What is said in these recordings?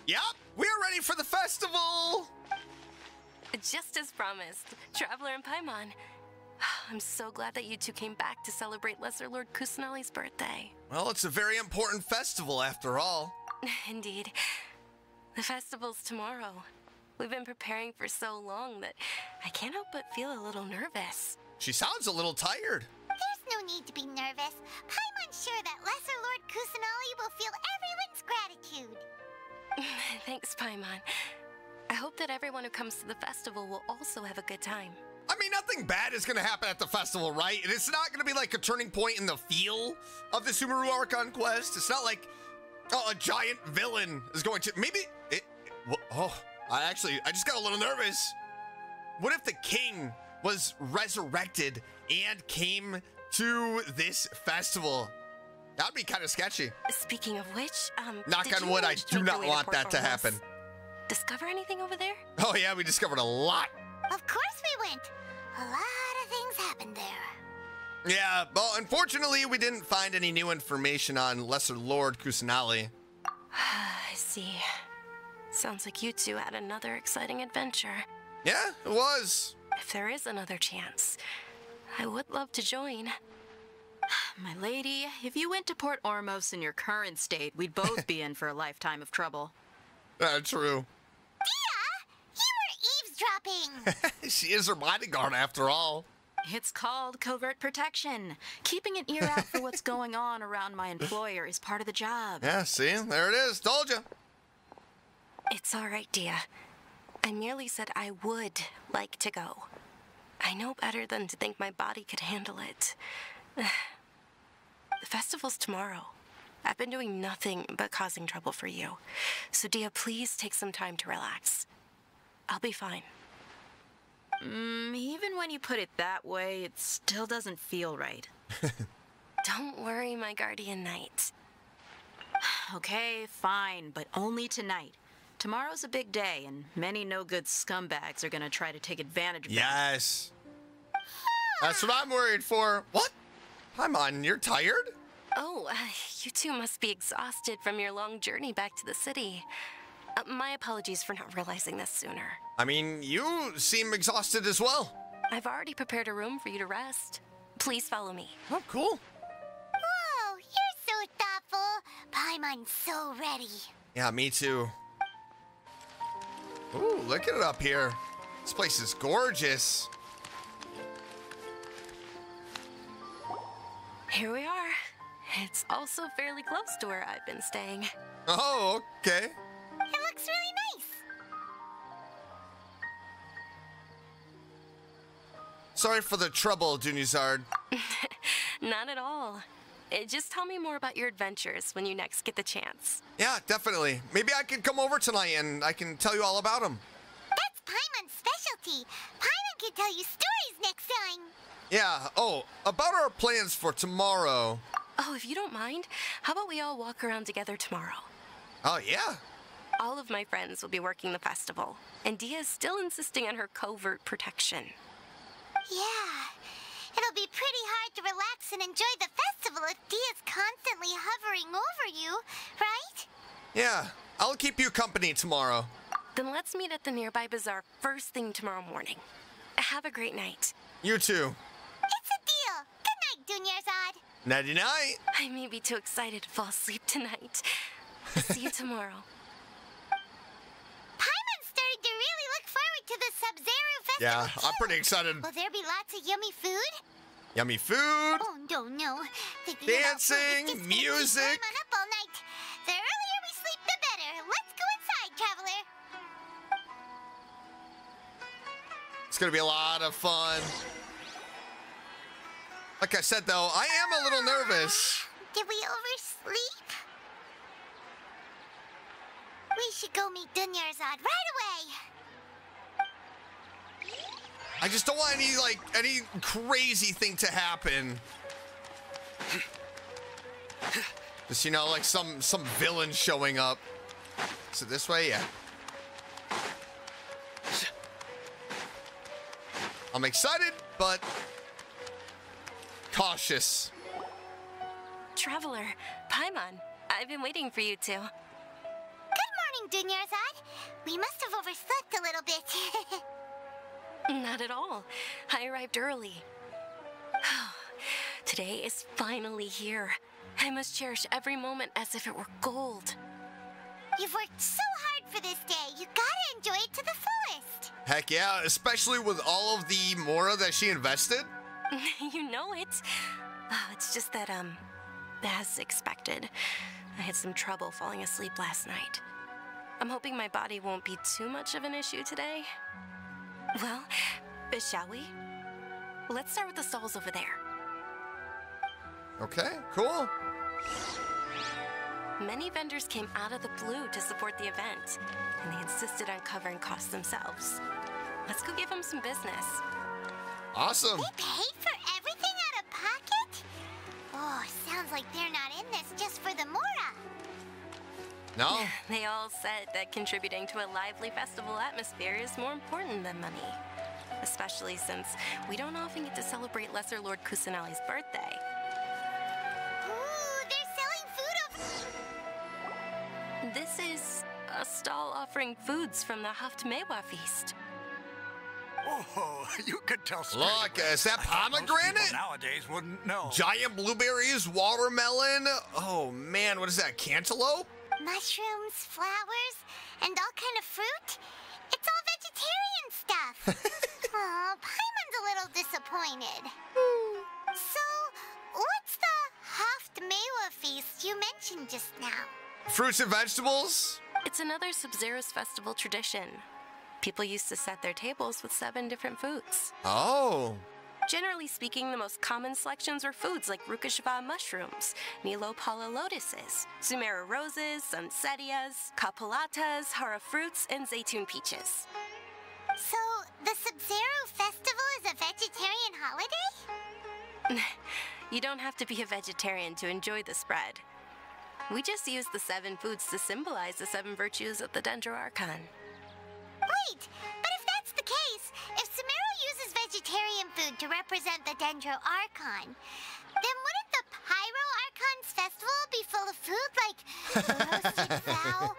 Yep, we are ready for the festival! Just as promised, Traveler and Paimon. I'm so glad that you two came back to celebrate Lesser Lord Kusanali's birthday. Well, it's a very important festival after all. Indeed. The festival's tomorrow. We've been preparing for so long that I can't help but feel a little nervous. She sounds a little tired. There's no need to be nervous. Paimon's sure that Lesser Lord Kusanali will feel everyone's gratitude. Thanks, Paimon. I hope that everyone who comes to the festival will also have a good time. I mean, nothing bad is going to happen at the festival, right? And it's not going to be like a turning point in the feel of the Sumeru Archon quest. It's not like, oh, a giant villain is going to... Maybe... I just got a little nervous. What if the king was resurrected and came to this festival? That'd be kind of sketchy. Speaking of which, knock on wood, I do not want that to happen. Discover anything over there? Oh yeah, we discovered a lot. Of course we went. A lot of things happened there. Yeah, well, unfortunately, we didn't find any new information on Lesser Lord Kusanali. I see. Sounds like you two had another exciting adventure. Yeah, it was. If there is another chance, I would love to join. My lady, if you went to Port Ormos in your current state, we'd both be in for a lifetime of trouble. True. Dia, you were eavesdropping. She is her bodyguard after all. It's called covert protection. Keeping an ear out for what's going on around my employer is part of the job. Yeah, see? There it is. Told you. It's all right, Dia. I merely said I would like to go. I know better than to think my body could handle it. The festival's tomorrow. I've been doing nothing but causing trouble for you. So, Dia, please take some time to relax. I'll be fine. Even when you put it that way, it still doesn't feel right. Don't worry, my guardian knight. Okay, fine, but only tonight. Tomorrow's a big day, and many no-good scumbags are gonna try to take advantage of it. Yes. That's what I'm worried for. What? Paimon, you're tired? Oh, you two must be exhausted from your long journey back to the city. My apologies for not realizing this sooner. I mean, you seem exhausted as well. I've already prepared a room for you to rest. Please follow me. Oh, cool. Whoa, you're so thoughtful. Paimon's so ready. Yeah, me too. Ooh, look at it up here. This place is gorgeous. Here we are. It's also fairly close to where I've been staying. Oh, okay. It looks really nice. Sorry for the trouble, Dunizard. Not at all. Just tell me more about your adventures when you next get the chance. Yeah, definitely. Maybe I can come over tonight and I can tell you all about them. That's Paimon's specialty. Paimon can tell you stories next time. Yeah, oh, about our plans for tomorrow. Oh, if you don't mind, how about we all walk around together tomorrow? Oh, yeah. All of my friends will be working the festival, and Dia is still insisting on her covert protection. Yeah. It'll be pretty hard to relax and enjoy the festival if Dia's constantly hovering over you, right? Yeah, I'll keep you company tomorrow. Then let's meet at the nearby bazaar first thing tomorrow morning. Have a great night. You too. It's a deal. Good night, Dunyarzad. Nighty-night. I may be too excited to fall asleep tonight. See you tomorrow. Paimon's starting to really look forward to the Sub-Zero festival. Yeah, too. I'm pretty excited. Will there be lots of yummy food? Yummy food. Oh, no. Thinking about food Dancing, is just gonna keep music. Paimon up all night. The earlier we sleep, the better. Let's go inside, traveler. It's gonna be a lot of fun. Like I said, though, I am a little nervous. Did we oversleep? We should go meet Dunyarzad right away. I just don't want any crazy thing to happen. Just, you know, like some villain showing up. So this way, yeah. I'm excited, but cautious. Traveler, Paimon, I've been waiting for you two. Good morning, Dunyarzad. We must have overslept a little bit. Not at all. I arrived early. Today is finally here. I must cherish every moment as if it were gold. You've worked so hard for this day. You gotta enjoy it to the fullest. Heck yeah, especially with all of the Mora that she invested. You know it. It's just that, as expected, I had some trouble falling asleep last night. I'm hoping my body won't be too much of an issue today. Well, shall we? Let's start with the stalls over there. Okay, cool. Many vendors came out of the blue to support the event, and they insisted on covering costs themselves. Let's go give them some business. Awesome. They paid for everything out of pocket? Oh, sounds like they're not in this just for the Mora. No? They all said that contributing to a lively festival atmosphere is more important than money. Especially since we don't often get to celebrate Lesser Lord Kusanali's birthday. Ooh, they're selling food over... This is a stall offering foods from the Haft Mewa feast. Oh, you could tell straight Look, away. is that I bet most pomegranate? people nowadays wouldn't know. Giant blueberries, watermelon. Oh man, what is that? Cantaloupe? Mushrooms, flowers, and all kind of fruit? It's all vegetarian stuff. Aw, Paimon's a little disappointed. So, what's the Haft Mewa feast you mentioned just now? Fruits and vegetables? It's another Sub-Zero's festival tradition. People used to set their tables with 7 different foods. Oh. Generally speaking, the most common selections were foods like Rukashava mushrooms, Nilo Pala lotuses, Sumeru roses, Sunsetias, Kapalatas, Hara fruits, and Zaytun peaches. So, the Sub-Zero festival is a vegetarian holiday? You don't have to be a vegetarian to enjoy the spread. We just use the 7 foods to symbolize the 7 virtues of the Dendro Archon. Wait, but if that's the case, if Sumeru uses vegetarian food to represent the Dendro Archon, then wouldn't the Pyro Archon's festival be full of food like roasted fowl,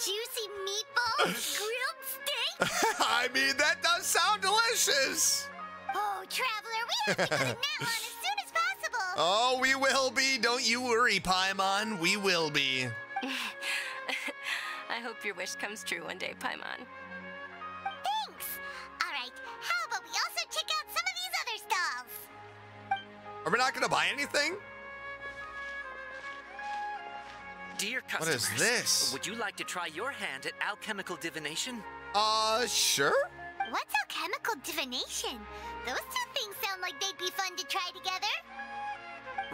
juicy meatballs, grilled steak? I mean, that does sound delicious. Oh, Traveler, we have to go to Natmon as soon as possible. Oh, we will be. Don't you worry, Paimon. We will be. I hope your wish comes true one day, Paimon. Thanks. All right, how about we also check out some of these other stalls? Are we not going to buy anything? Dear What customers, is this? would you like to try your hand at alchemical divination? Sure. What's alchemical divination? Those two things sound like they'd be fun to try together.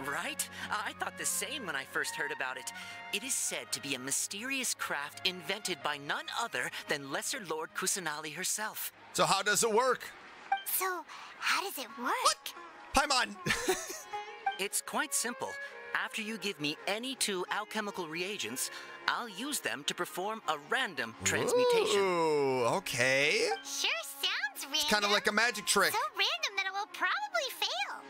Right? I thought the same when I first heard about it. It is said to be a mysterious craft invented by none other than Lesser Lord Kusanali herself. So how does it work? So, how does it work? What? Paimon. It's quite simple. After you give me any 2 alchemical reagents, I'll use them to perform a random transmutation. Ooh, okay. Sure sounds random. It's kind of like a magic trick. So random that it will probably fail.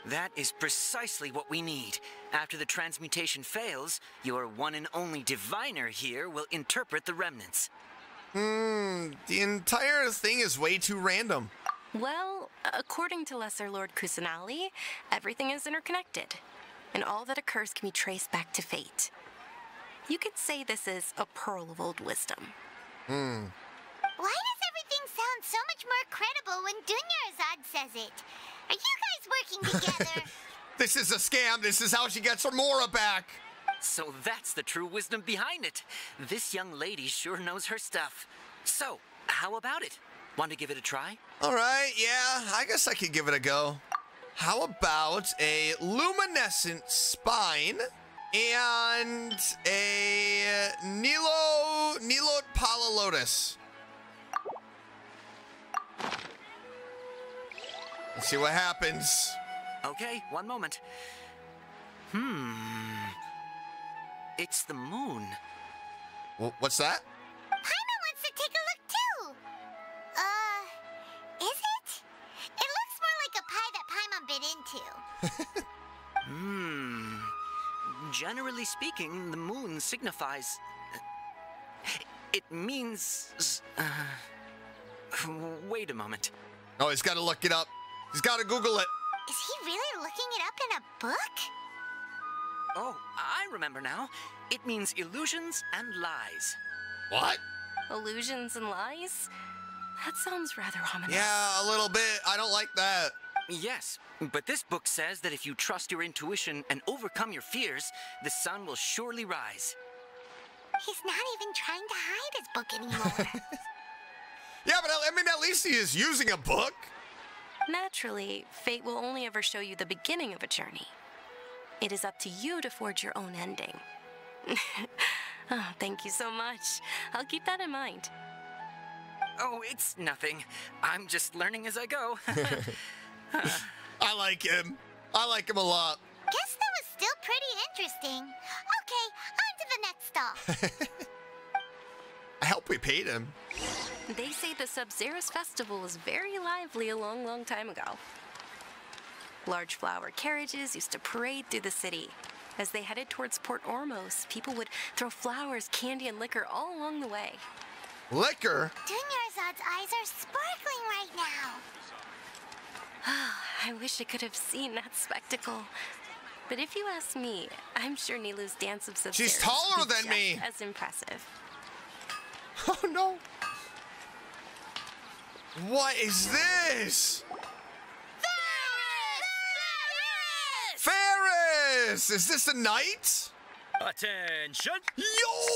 That is precisely what we need. After the transmutation fails, your one and only diviner here will interpret the remnants. The entire thing is way too random. Well, according to Lesser Lord Kusanali, everything is interconnected, and all that occurs can be traced back to fate. You could say this is a pearl of old wisdom. Why does everything sound so much more credible when Dunyarzad says it? Are you guys working together? This is a scam. This is how she gets her Mora back. So that's the true wisdom behind it. This young lady sure knows her stuff. So, how about it? Want to give it a try? All right, yeah, I guess I could give it a go. How about a luminescent spine and a Nilo Pala Lotus? Let's see what happens. Okay, one moment. It's the moon. What's that? Paimon wants to take a look too. Is it? It looks more like a pie that Paimon bit into. Generally speaking, the moon signifies It means... wait a moment. Oh, he's got to look it up. He's got to Google it. Is he really looking it up in a book? Oh, I remember now. It means illusions and lies. What? Illusions and lies? That sounds rather ominous. Yeah, a little bit. I don't like that. Yes, but this book says that if you trust your intuition and overcome your fears, the sun will surely rise. He's not even trying to hide his book anymore. Yeah, but I mean, at least he is using a book. Naturally, fate will only ever show you the beginning of a journey. It is up to you to forge your own ending. Oh, thank you so much. I'll keep that in mind. Oh, it's nothing. I'm just learning as I go. I like him. I like him a lot. Guess that was still pretty interesting. Okay, on to the next stop. I hope we paid him. They say the Sub-Zerus festival was very lively a long, long time ago. Large flower carriages used to parade through the city. As they headed towards Port Ormos, people would throw flowers, candy, and liquor all along the way. Liquor? Dunyarzad's eyes are sparkling right now. I wish I could have seen that spectacle. But if you ask me, I'm sure Nilu's dance of Sub-Zerus She's taller would be than me. just as impressive. Oh, no. What is this? Ferris! Is this a knight? Attention! Yo!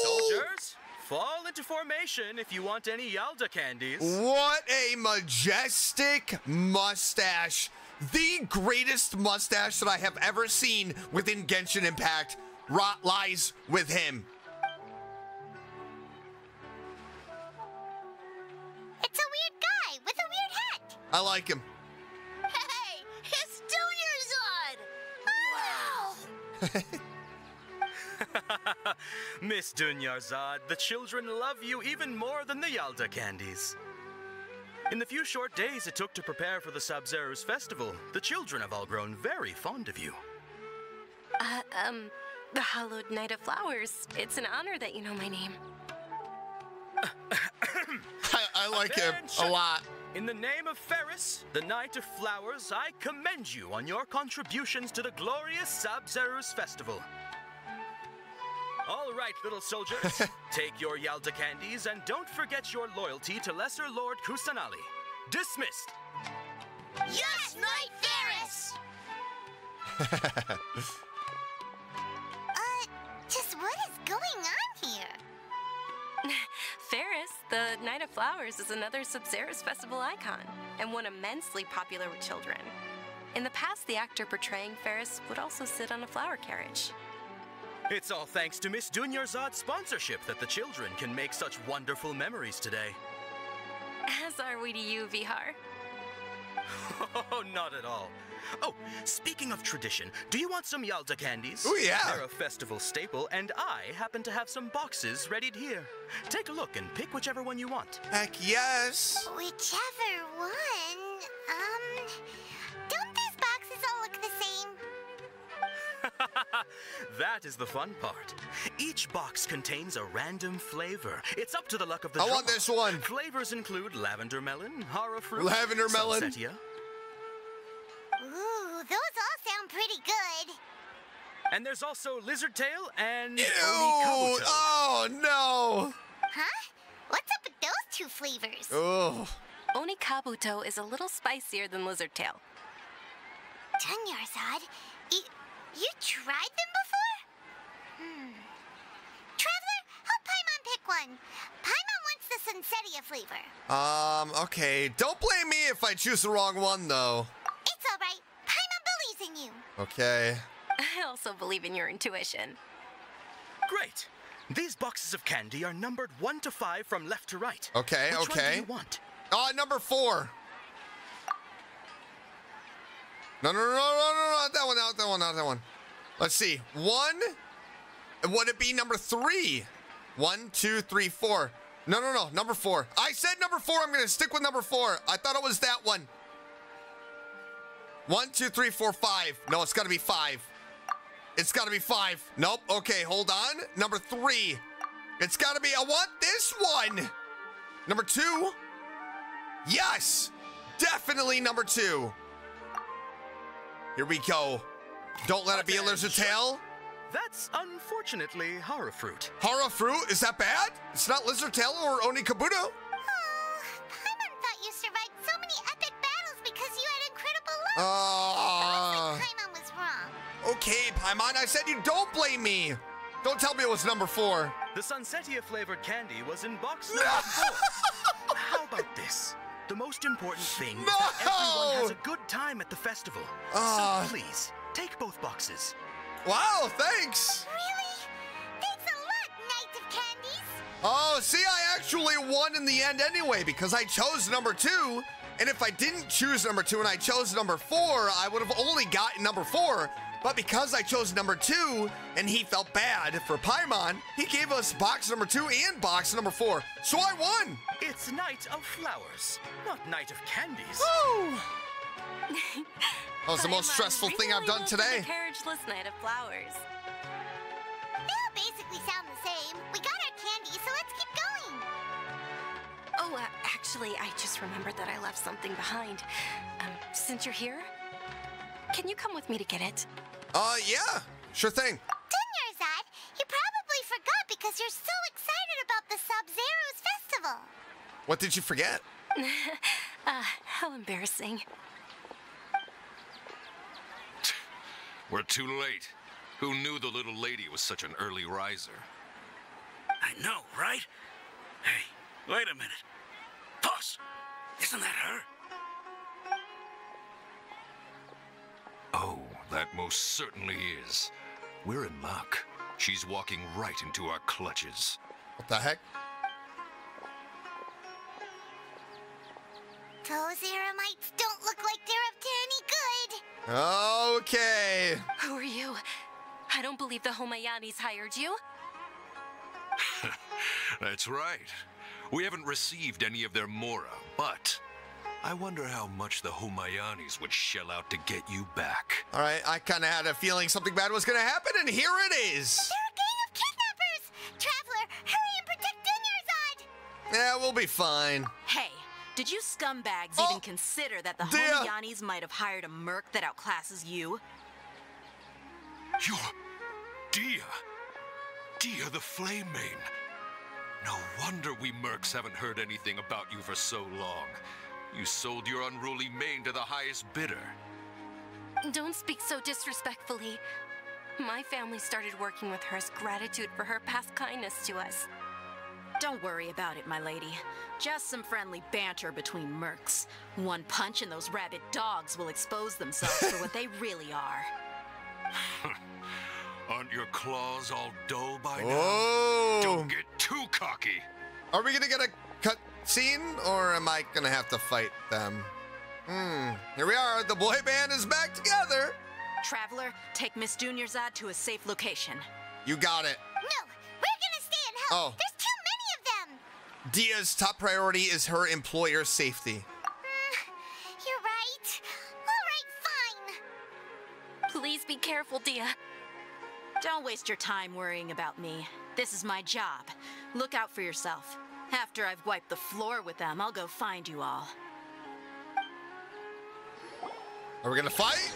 Soldiers, fall into formation if you want any Yalda candies. What a majestic mustache. The greatest mustache that I have ever seen within Genshin Impact lies with him. It's a weird guy with a weird hat. I like him. Hey, it's Dunyarzad! Wow! Miss Dunyarzad, the children love you even more than the Yalda candies. In the few short days it took to prepare for the Sub-Zerus festival, the children have all grown very fond of you. The Hallowed Knight of Flowers. It's an honor that you know my name. I like him a lot. In the name of Ferris, the Knight of Flowers, I commend you on your contributions to the glorious Sub-Zerus festival. All right, little soldiers, take your Yalda candies and don't forget your loyalty to Lesser Lord Kusanali. Dismissed. Yes, Knight Ferris! Just what is going on here? Ferris, the Knight of Flowers, is another Sub-Zerus festival icon, and one immensely popular with children. In the past, the actor portraying Ferris would also sit on a flower carriage. It's all thanks to Miss Dunyarzad's sponsorship that the children can make such wonderful memories today. As are we to you, Vihar. Oh, not at all. Oh, speaking of tradition, do you want some Yalda candies? Oh, yeah. They're a festival staple, and I happen to have some boxes readied here. Take a look and pick whichever one you want. Heck yes. Whichever one. Don't these boxes all look the same? That is the fun part. Each box contains a random flavor. It's up to the luck of the I draw. want this one. Flavors include lavender melon, hara fruit, Lavender melon. sunsetia. Ooh, those all sound pretty good. And there's also lizard tail and Ew. onikabuto. Oh, no. Huh? What's up with those two flavors? Oh. Onikabuto is a little spicier than Lizard Tail. Dunyarzad, you tried them before? Traveler, help Paimon pick one. Paimon wants the Sunsetia flavor. Okay. Don't blame me if I choose the wrong one, though. It's all right. Paimon believes in you. Okay. I also believe in your intuition. Great. These boxes of candy are numbered 1 to 5 from left to right. Okay, Which okay. one do you want? Number 4. No, not that one, not that one, not that one. Let's see. 1. Would it be number 3? 1, 2, 3, 4. No. Number 4. I said number 4. I'm going to stick with number 4. I thought it was that one. 1, 2, 3, 4, 5. No, it's got to be 5. It's got to be 5. Nope. Okay, hold on. Number 3. It's gotta be, I want this one. Number 2. Yes, definitely number 2. Here we go. Don't let it be a lizard tail. That's unfortunately horror fruit. Horror fruit? Is that bad? It's not lizard tail or Onikabuto. Oh, Paimon thought you survived so many epic battles because you had incredible luck. Looks like Paimon was wrong. Okay, Paimon, I said you don't blame me. Don't tell me it was number 4. The Sunsetia flavored candy was in box number 4. How about this? The most important thing is that everyone has a good time at the festival. So please, take both boxes. Wow, thanks. Really? Thanks a lot, Knight of Candies. Oh, see, I actually won in the end anyway because I chose number 2. And if I didn't choose number 2 and I chose number 4, I would have only gotten number 4. But because I chose number 2 and he felt bad for Paimon, he gave us box number 2 and box number 4. So I won. It's Night of Flowers, not Night of Candies. Woo! That was the most stressful thing I've done today. The carriageless night of flowers. They all basically sound the same. We got our candy, so let's keep going. Oh, actually, I just remembered that I left something behind. Since you're here, can you come with me to get it? Yeah, sure thing. Dunyarzad, you probably forgot because you're so excited about the Sub-Zero's festival. What did you forget? How embarrassing. We're too late. Who knew the little lady was such an early riser? I know, right? Hey, wait a minute. Pause. Isn't that her? Oh, that most certainly is. We're in luck. She's walking right into our clutches. What the heck? Those Eremites don't look like they're up to any good. Okay. Who are you? I don't believe the Homayanis hired you. That's right. We haven't received any of their mora, but I wonder how much the Homayanis would shell out to get you back. All right, I kind of had a feeling something bad was going to happen, and here it is. They're a gang of kidnappers! Traveler, hurry and protect Dunyarzad! Yeah, we'll be fine. Hey, did you scumbags Oh, even consider that the Dia. Homayanis might have hired a merc that outclasses you? You're Dia. Dia the Flame Mane. No wonder we mercs haven't heard anything about you for so long. You sold your unruly mane to the highest bidder. Don't speak so disrespectfully. My family started working with her as gratitude for her past kindness to us. Don't worry about it, my lady. Just some friendly banter between mercs. One punch and those rabid dogs will expose themselves for what they really are. Aren't your claws all dull by now? Oh. Don't get too cocky. Are we going to get a cut scene, or am I going to have to fight them? Here we are. The boy band is back together. Traveler, take Miss Dunyarzad to a safe location. You got it. No, we're gonna stay and help. Oh. There's too many of them. Dia's top priority is her employer's safety. You're right. All right, fine. Please be careful, Dia. Don't waste your time worrying about me. This is my job. Look out for yourself. After I've wiped the floor with them, I'll go find you all. Are we going to fight?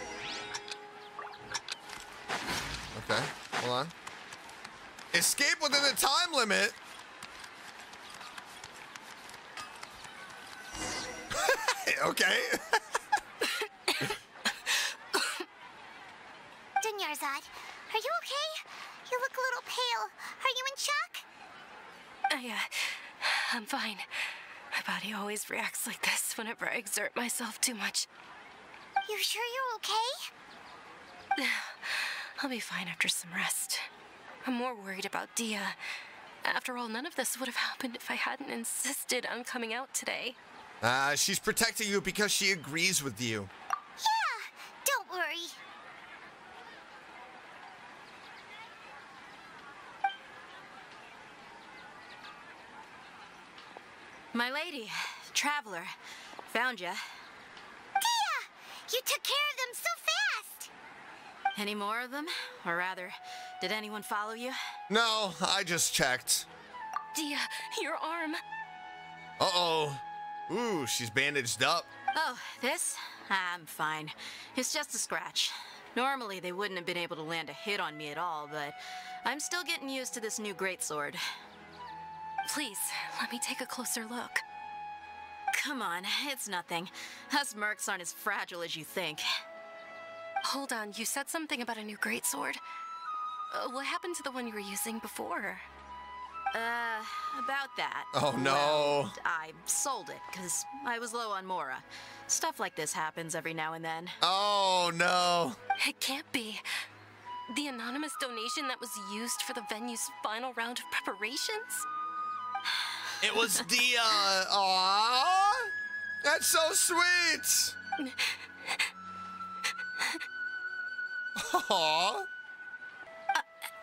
Okay, hold on. Escape within the time limit. Okay. Dunyarzad, are you okay? You look a little pale. Are you in shock? I'm fine. My body always reacts like this whenever I exert myself too much. You sure you're okay? I'll be fine after some rest. I'm more worried about Dia. After all, none of this would have happened if I hadn't insisted on coming out today. She's protecting you because she agrees with you. Yeah, don't worry. My lady, Traveler, found ya. Dia! You took care of them so fast! Any more of them? Or rather, did anyone follow you? No, I just checked. Dia, your arm. Uh-oh. Ooh, she's bandaged up. Oh, this? I'm fine. It's just a scratch. Normally, they wouldn't have been able to land a hit on me at all, but I'm still getting used to this new greatsword. Please, let me take a closer look. Come on, it's nothing. Us mercs aren't as fragile as you think. Hold on, you said something about a new greatsword. What happened to the one you were using before? About that. Oh, no. Well, I sold it, because I was low on Mora. Stuff like this happens every now and then. Oh, no. It can't be. The anonymous donation that was used for the venue's final round of preparations? It was Dia. Aww. That's so sweet. Aww.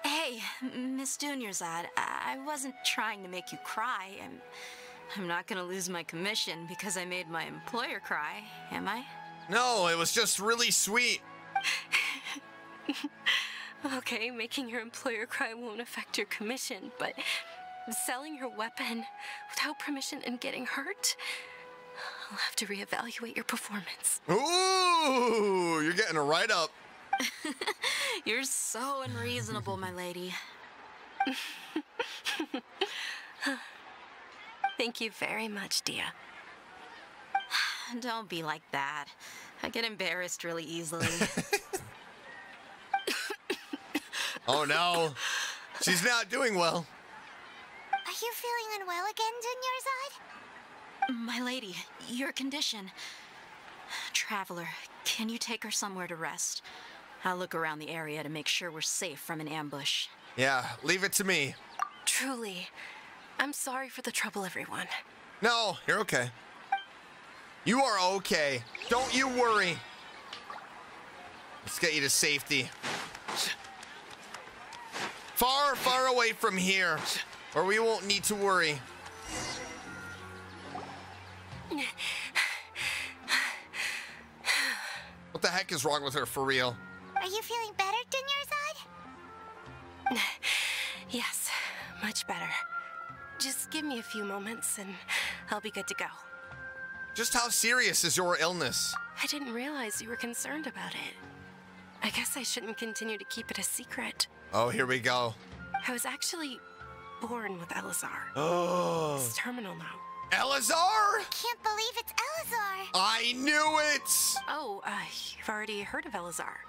Hey, Miss Dunyarzad, I wasn't trying to make you cry. I'm not gonna lose my commission because I made my employer cry, am I? No, it was just really sweet. Okay, making your employer cry won't affect your commission, but selling your weapon without permission and getting hurt? I'll have to reevaluate your performance. Ooh, you're getting a write-up. You're so unreasonable, my lady. Thank you very much, Dia. Don't be like that. I get embarrassed really easily. Oh no, she's not doing well. Are you feeling unwell again, Dunyarzad? My lady, your condition. Traveler, can you take her somewhere to rest? I'll look around the area to make sure we're safe from an ambush. Yeah, leave it to me. Truly, I'm sorry for the trouble, everyone. No, you're okay. You are okay. Don't you worry. Let's get you to safety. Far, far away from here, or we won't need to worry. What the heck is wrong with her, for real? Are you feeling better, Dunyarzad? Yes, much better. Just give me a few moments and I'll be good to go. Just how serious is your illness? I didn't realize you were concerned about it. I guess I shouldn't continue to keep it a secret. Oh, here we go. I was actually born with Elazar. Oh. It's terminal now. Elazar? Can't believe it's Elazar. I knew it! Oh, you've already heard of Elazar.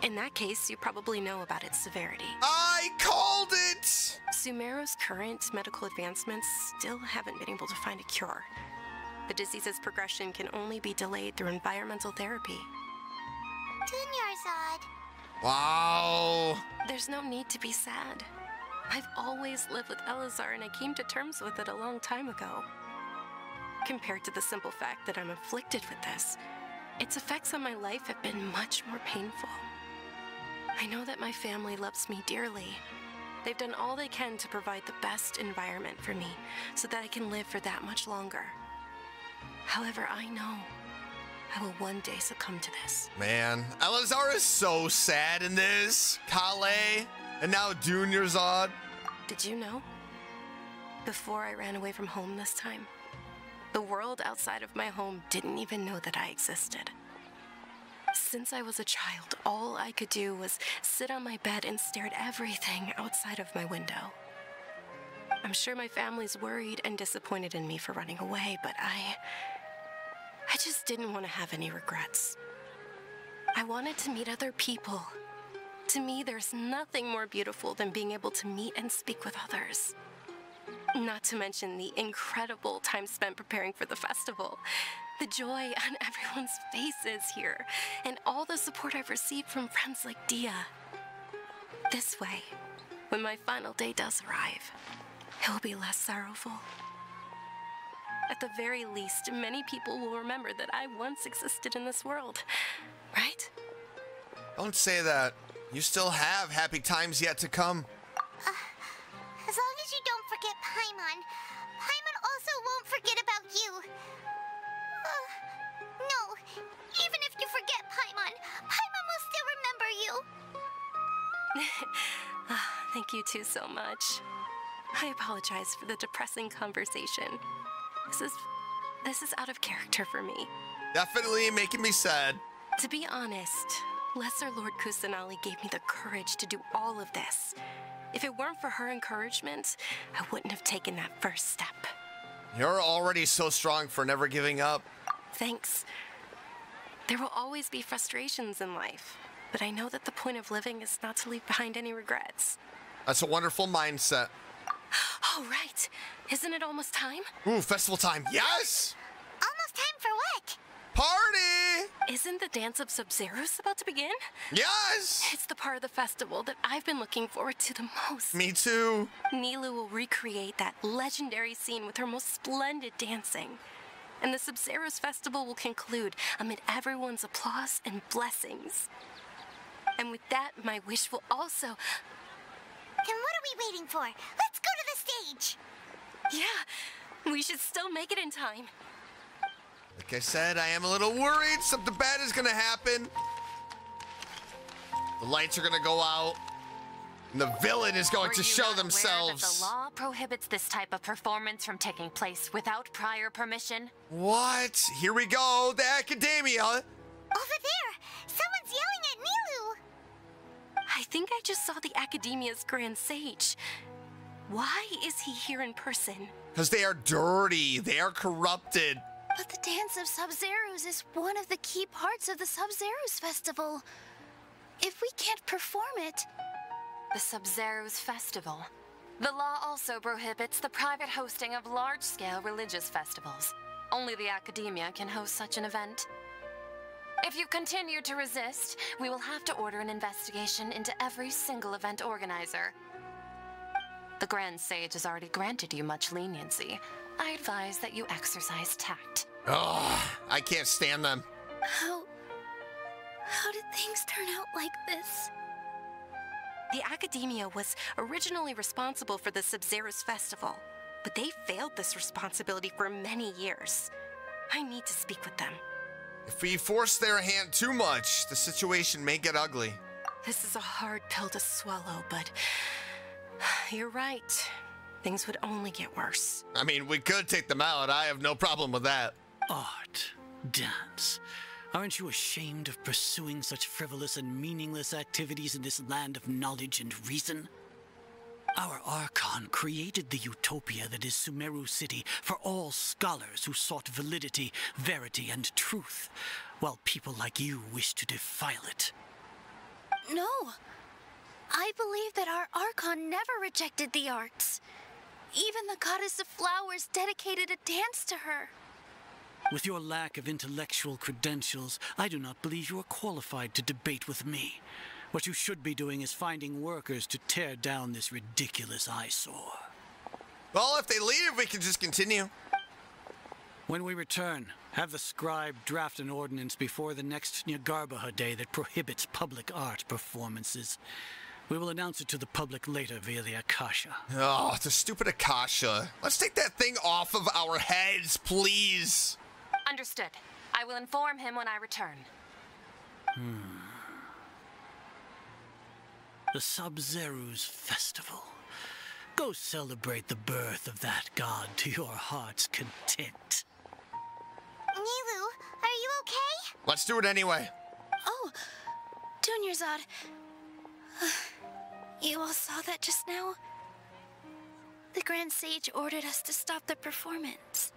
In that case, you probably know about its severity. I called it! Sumeru's current medical advancements still haven't been able to find a cure. The disease's progression can only be delayed through environmental therapy. Dunyarzad. Wow. There's no need to be sad. I've always lived with Elazar and I came to terms with it a long time ago. Compared to the simple fact that I'm afflicted with this, its effects on my life have been much more painful. I know that my family loves me dearly. They've done all they can to provide the best environment for me so that I can live for that much longer. However, I know I will one day succumb to this. Man, Elazar is so sad in this. Kale, and now Dunyarzad. Did you know? Before I ran away from home this time, the world outside of my home didn't even know that I existed. Since I was a child, all I could do was sit on my bed and stare at everything outside of my window. I'm sure my family's worried and disappointed in me for running away, but I just didn't want to have any regrets. I wanted to meet other people. To me, there's nothing more beautiful than being able to meet and speak with others. Not to mention the incredible time spent preparing for the festival, the joy on everyone's faces here, and all the support I've received from friends like Dia. This way, when my final day does arrive, it will be less sorrowful. At the very least, many people will remember that I once existed in this world, right? Don't say that. You still have happy times yet to come. As long as you don't forget Paimon, Paimon also won't forget about you. No, even if you forget Paimon, Paimon will still remember you. Thank you two so much. I apologize for the depressing conversation. This is out of character for me. Definitely making me sad. To be honest, Lesser Lord Kusanali gave me the courage to do all of this. If it weren't for her encouragement, I wouldn't have taken that first step. You're already so strong for never giving up. Thanks. There will always be frustrations in life, but I know that the point of living is not to leave behind any regrets. That's a wonderful mindset. All right. Isn't it almost time? Ooh, festival time. Yes! Almost time for what? Party! Isn't the Dance of Sub-Zeros about to begin? Yes! It's the part of the festival that I've been looking forward to the most. Me too. Nilu will recreate that legendary scene with her most splendid dancing. And the Sub-Zeros festival will conclude amid everyone's applause and blessings. And with that, my wish will also... Then what are we waiting for? Let's go to the stage! Yeah, we should still make it in time. Like I said, I am a little worried something bad is gonna happen. The lights are gonna go out. And the villain is going to show themselves. The law prohibits this type of performance from taking place without prior permission. What? Here we go, the academia. Over there! Someone's yelling at Nilu! I think I just saw the Academia's Grand Sage. Why is he here in person? Because they are dirty. They are corrupted. But the Dance of Sub-Zeros is one of the key parts of the Sub-Zeros festival. If we can't perform it... The Sub-Zeros Festival. The law also prohibits the private hosting of large-scale religious festivals. Only the Academia can host such an event. If you continue to resist, we will have to order an investigation into every single event organizer. The Grand Sage has already granted you much leniency. I advise that you exercise tact. Oh, I can't stand them. How did things turn out like this? The Academia was originally responsible for the Sub-Zeros festival, but they failed this responsibility for many years. I need to speak with them. If we force their hand too much, the situation may get ugly. This is a hard pill to swallow, but you're right. Things would only get worse. I mean, we could take them out. I have no problem with that. Art, dance. Aren't you ashamed of pursuing such frivolous and meaningless activities in this land of knowledge and reason? Our Archon created the utopia that is Sumeru City for all scholars who sought validity, verity, and truth, while people like you wish to defile it. No. I believe that our Archon never rejected the arts. Even the goddess of flowers dedicated a dance to her. With your lack of intellectual credentials, I do not believe you are qualified to debate with me. What you should be doing is finding workers to tear down this ridiculous eyesore. Well, if they leave, we can just continue. When we return, have the scribe draft an ordinance before the next Nyagarbha day that prohibits public art performances. We will announce it to the public later via the Akasha. Oh, the stupid Akasha. Let's take that thing off of our heads, please. Understood. I will inform him when I return. The Sub-Zeros Festival. Go celebrate the birth of that god to your heart's content. Nilu, are you okay? Let's do it anyway. Oh, Dunyarzad. You all saw that just now? The Grand Sage ordered us to stop the performance.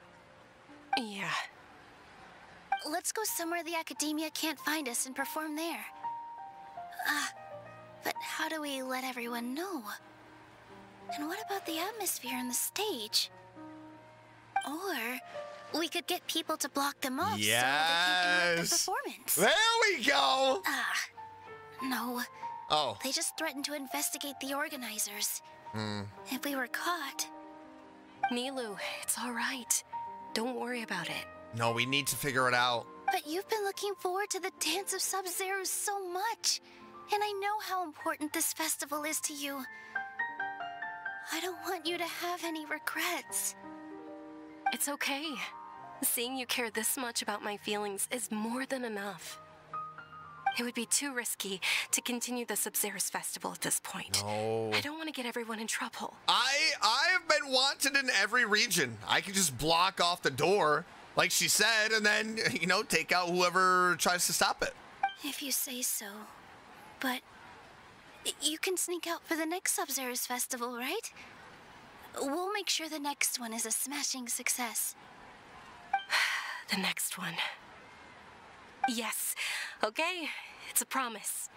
Yeah. Let's go somewhere the Academia can't find us and perform there. But how do we let everyone know? And what about the atmosphere on the stage? Or we could get people to block them off so they can't interrupt the performance. There we go. No. Oh. They just threatened to investigate the organizers. If we were caught. Nilu, it's all right. Don't worry about it. No, we need to figure it out. But you've been looking forward to the Dance of Sub-Zeros so much. And I know how important this festival is to you. I don't want you to have any regrets. It's okay. Seeing you care this much about my feelings is more than enough. It would be too risky to continue the Sub-Zerus festival at this point. No. I don't want to get everyone in trouble. I've been wanted in every region. I could just block off the door, like she said, and then, you know, take out whoever tries to stop it. If you say so. But you can sneak out for the next Sub-Zerus festival, right? We'll make sure the next one is a smashing success. The next one. Yes. Okay, it's a promise.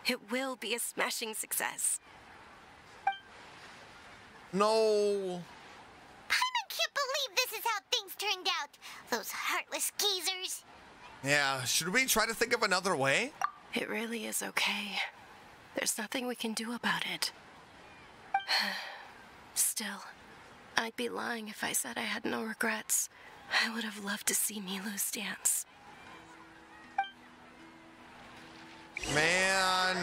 It will be a smashing success. No. Paimon can't believe this is how things turned out. Those heartless geezers. Yeah, should we try to think of another way? It really is okay. There's nothing we can do about it. Still, I'd be lying if I said I had no regrets. I would have loved to see Milu's dance. Man,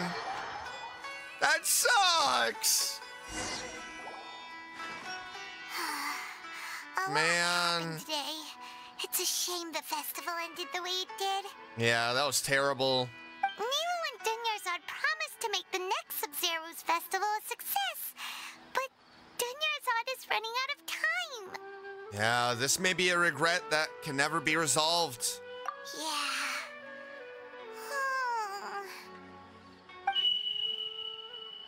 that sucks. A lot happened today. It's a shame the festival ended the way it did. Yeah, that was terrible. Milu and Dunyarzad promised to make the next Sub-Zero's festival a success, but Dunyarzad is running out of time. Yeah, this may be a regret that can never be resolved. Yeah.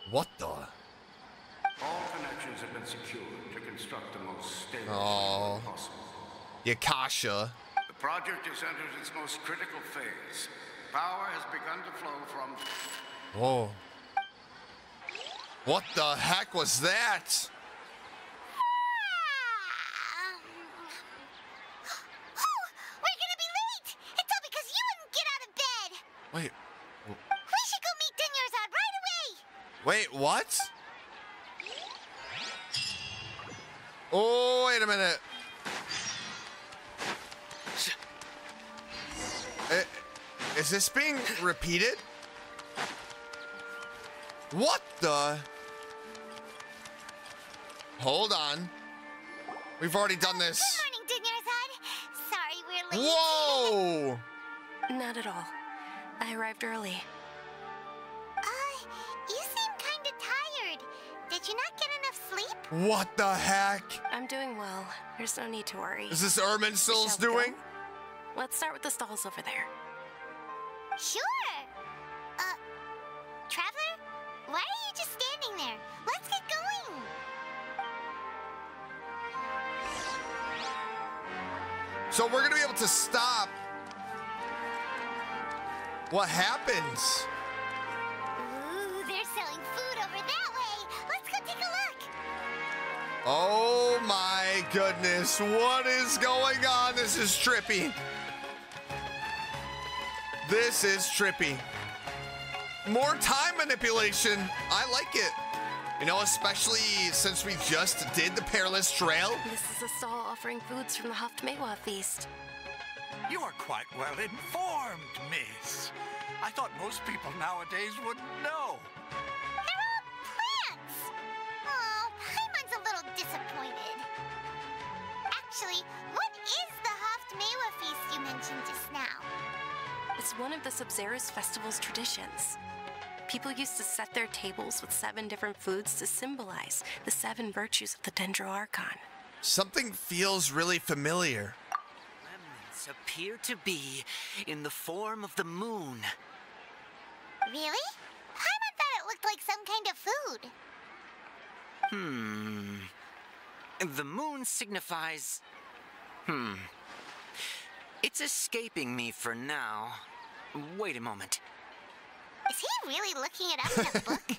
What the? All connections have been secured to construct the most stable Oh, possible. Yakasha. The project has entered its most critical phase. Power has begun to flow from... Whoa. What the heck was that? Oh, we're gonna be late! It's all because you wouldn't get out of bed! Wait. We should go meet Dunyarzad right away! Wait, what? Oh, wait a minute. Is this being repeated? What the? Hold on. We've already done this. Good morning, Dunyarzad. Sorry we're late. Whoa! Not at all. I arrived early. You seem kinda tired. Did you not get enough sleep? What the heck? I'm doing well. There's no need to worry. Is this Irminstill's Shall we doing? go? Let's start with the stalls over there. Sure. Traveler? Why are you just standing there? Let's get going. So we're gonna be able to stop. What happens? Ooh, they're selling food over that way. Let's go take a look. Oh my goodness, what is going on? This is trippy. This is trippy. More time manipulation. I like it. You know, especially since we just did the Perilous Trail. This is a stall offering foods from the Haftmewa feast. You are quite well informed, miss. I thought most people nowadays wouldn't know. They're all plants. Oh, Paimon's a little disappointed. Actually, what is the Haftmewa feast you mentioned just now? It's one of the Sub-Zerus festival's traditions. People used to set their tables with 7 different foods to symbolize the 7 virtues of the Dendro Archon. Something feels really familiar. Remnants appear to be in the form of the moon. Really? Paimon thought it looked like some kind of food. The moon signifies... It's escaping me for now. Wait a moment. Is he really looking it up in a book?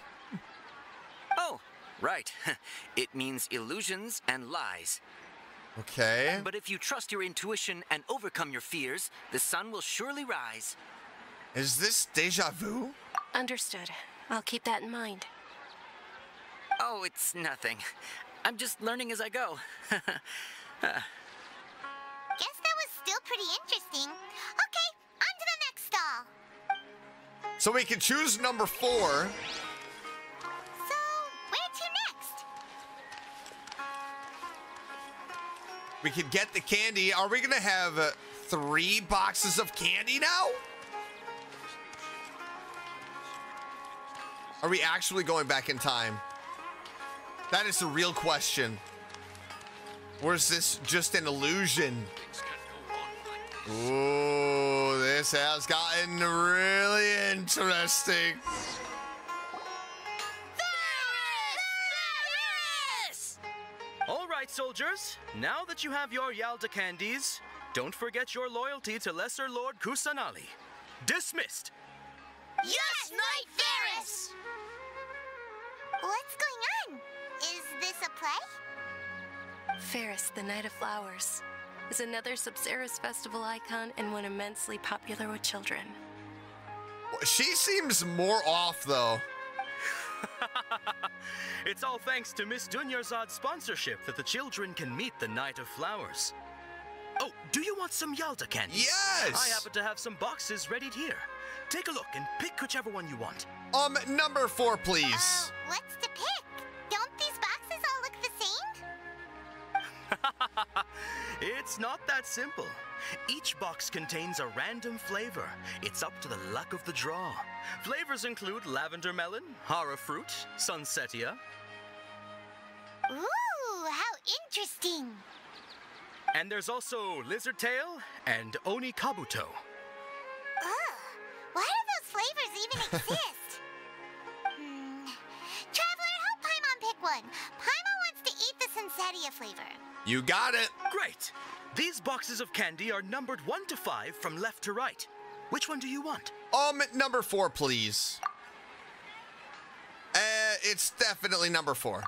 Oh, right. It means illusions and lies. Okay. But if you trust your intuition and overcome your fears, the sun will surely rise. Is this deja vu? Understood. I'll keep that in mind. Oh, it's nothing. I'm just learning as I go. Guess that was still pretty interesting. Okay, on to the next stall. So we can choose number 4. So, where to next? We could get the candy. Are we gonna have 3 boxes of candy now? Are we actually going back in time? That is the real question. Or is this just an illusion? Ooh, this has gotten really interesting. All right, soldiers. Now that you have your Yalda candies, don't forget your loyalty to Lesser Lord Kusanali. Dismissed. Yes, Knight Varus! What's going on? Is this a play? Ferris, the Knight of Flowers, is another Sub-Zerus festival icon and one immensely popular with children. She seems more off, though. It's all thanks to Miss Dunyarzad's sponsorship that the children can meet the Knight of Flowers. Oh, do you want some Yalda candies? Yes! I happen to have some boxes ready here. Take a look and pick whichever one you want. Number 4, please. What's to pick? Don't these boxes all look the same? It's not that simple. Each box contains a random flavor. It's up to the luck of the draw. Flavors include lavender melon, hara fruit, sunsetia. Ooh, how interesting. And there's also lizard tail and oni kabuto. Ugh, why do those flavors even exist? Traveler, help Paimon pick one. Paimon wants to eat the Sunsetia flavor. You got it. Great. These boxes of candy are numbered 1 to 5 from left to right. Which one do you want? Number 4, please. It's definitely number 4.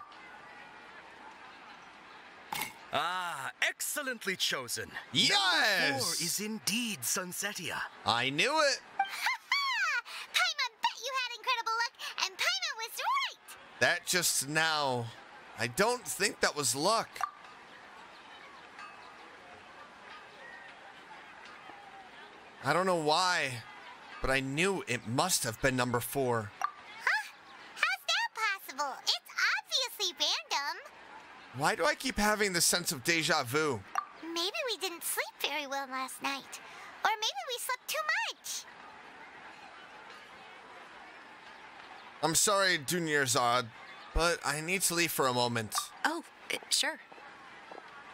Ah, excellently chosen. Yes! Number 4 is indeed Sunsetia. I knew it. Paimon bet you had incredible luck, and Paimon was right. That just now. I don't think that was luck. I don't know why, but I knew it must have been number 4. Huh? How's that possible? It's obviously random. Why do I keep having the sense of deja vu? Maybe we didn't sleep very well last night. Or maybe we slept too much. I'm sorry, Dunyarzad, but I need to leave for a moment. Oh, sure.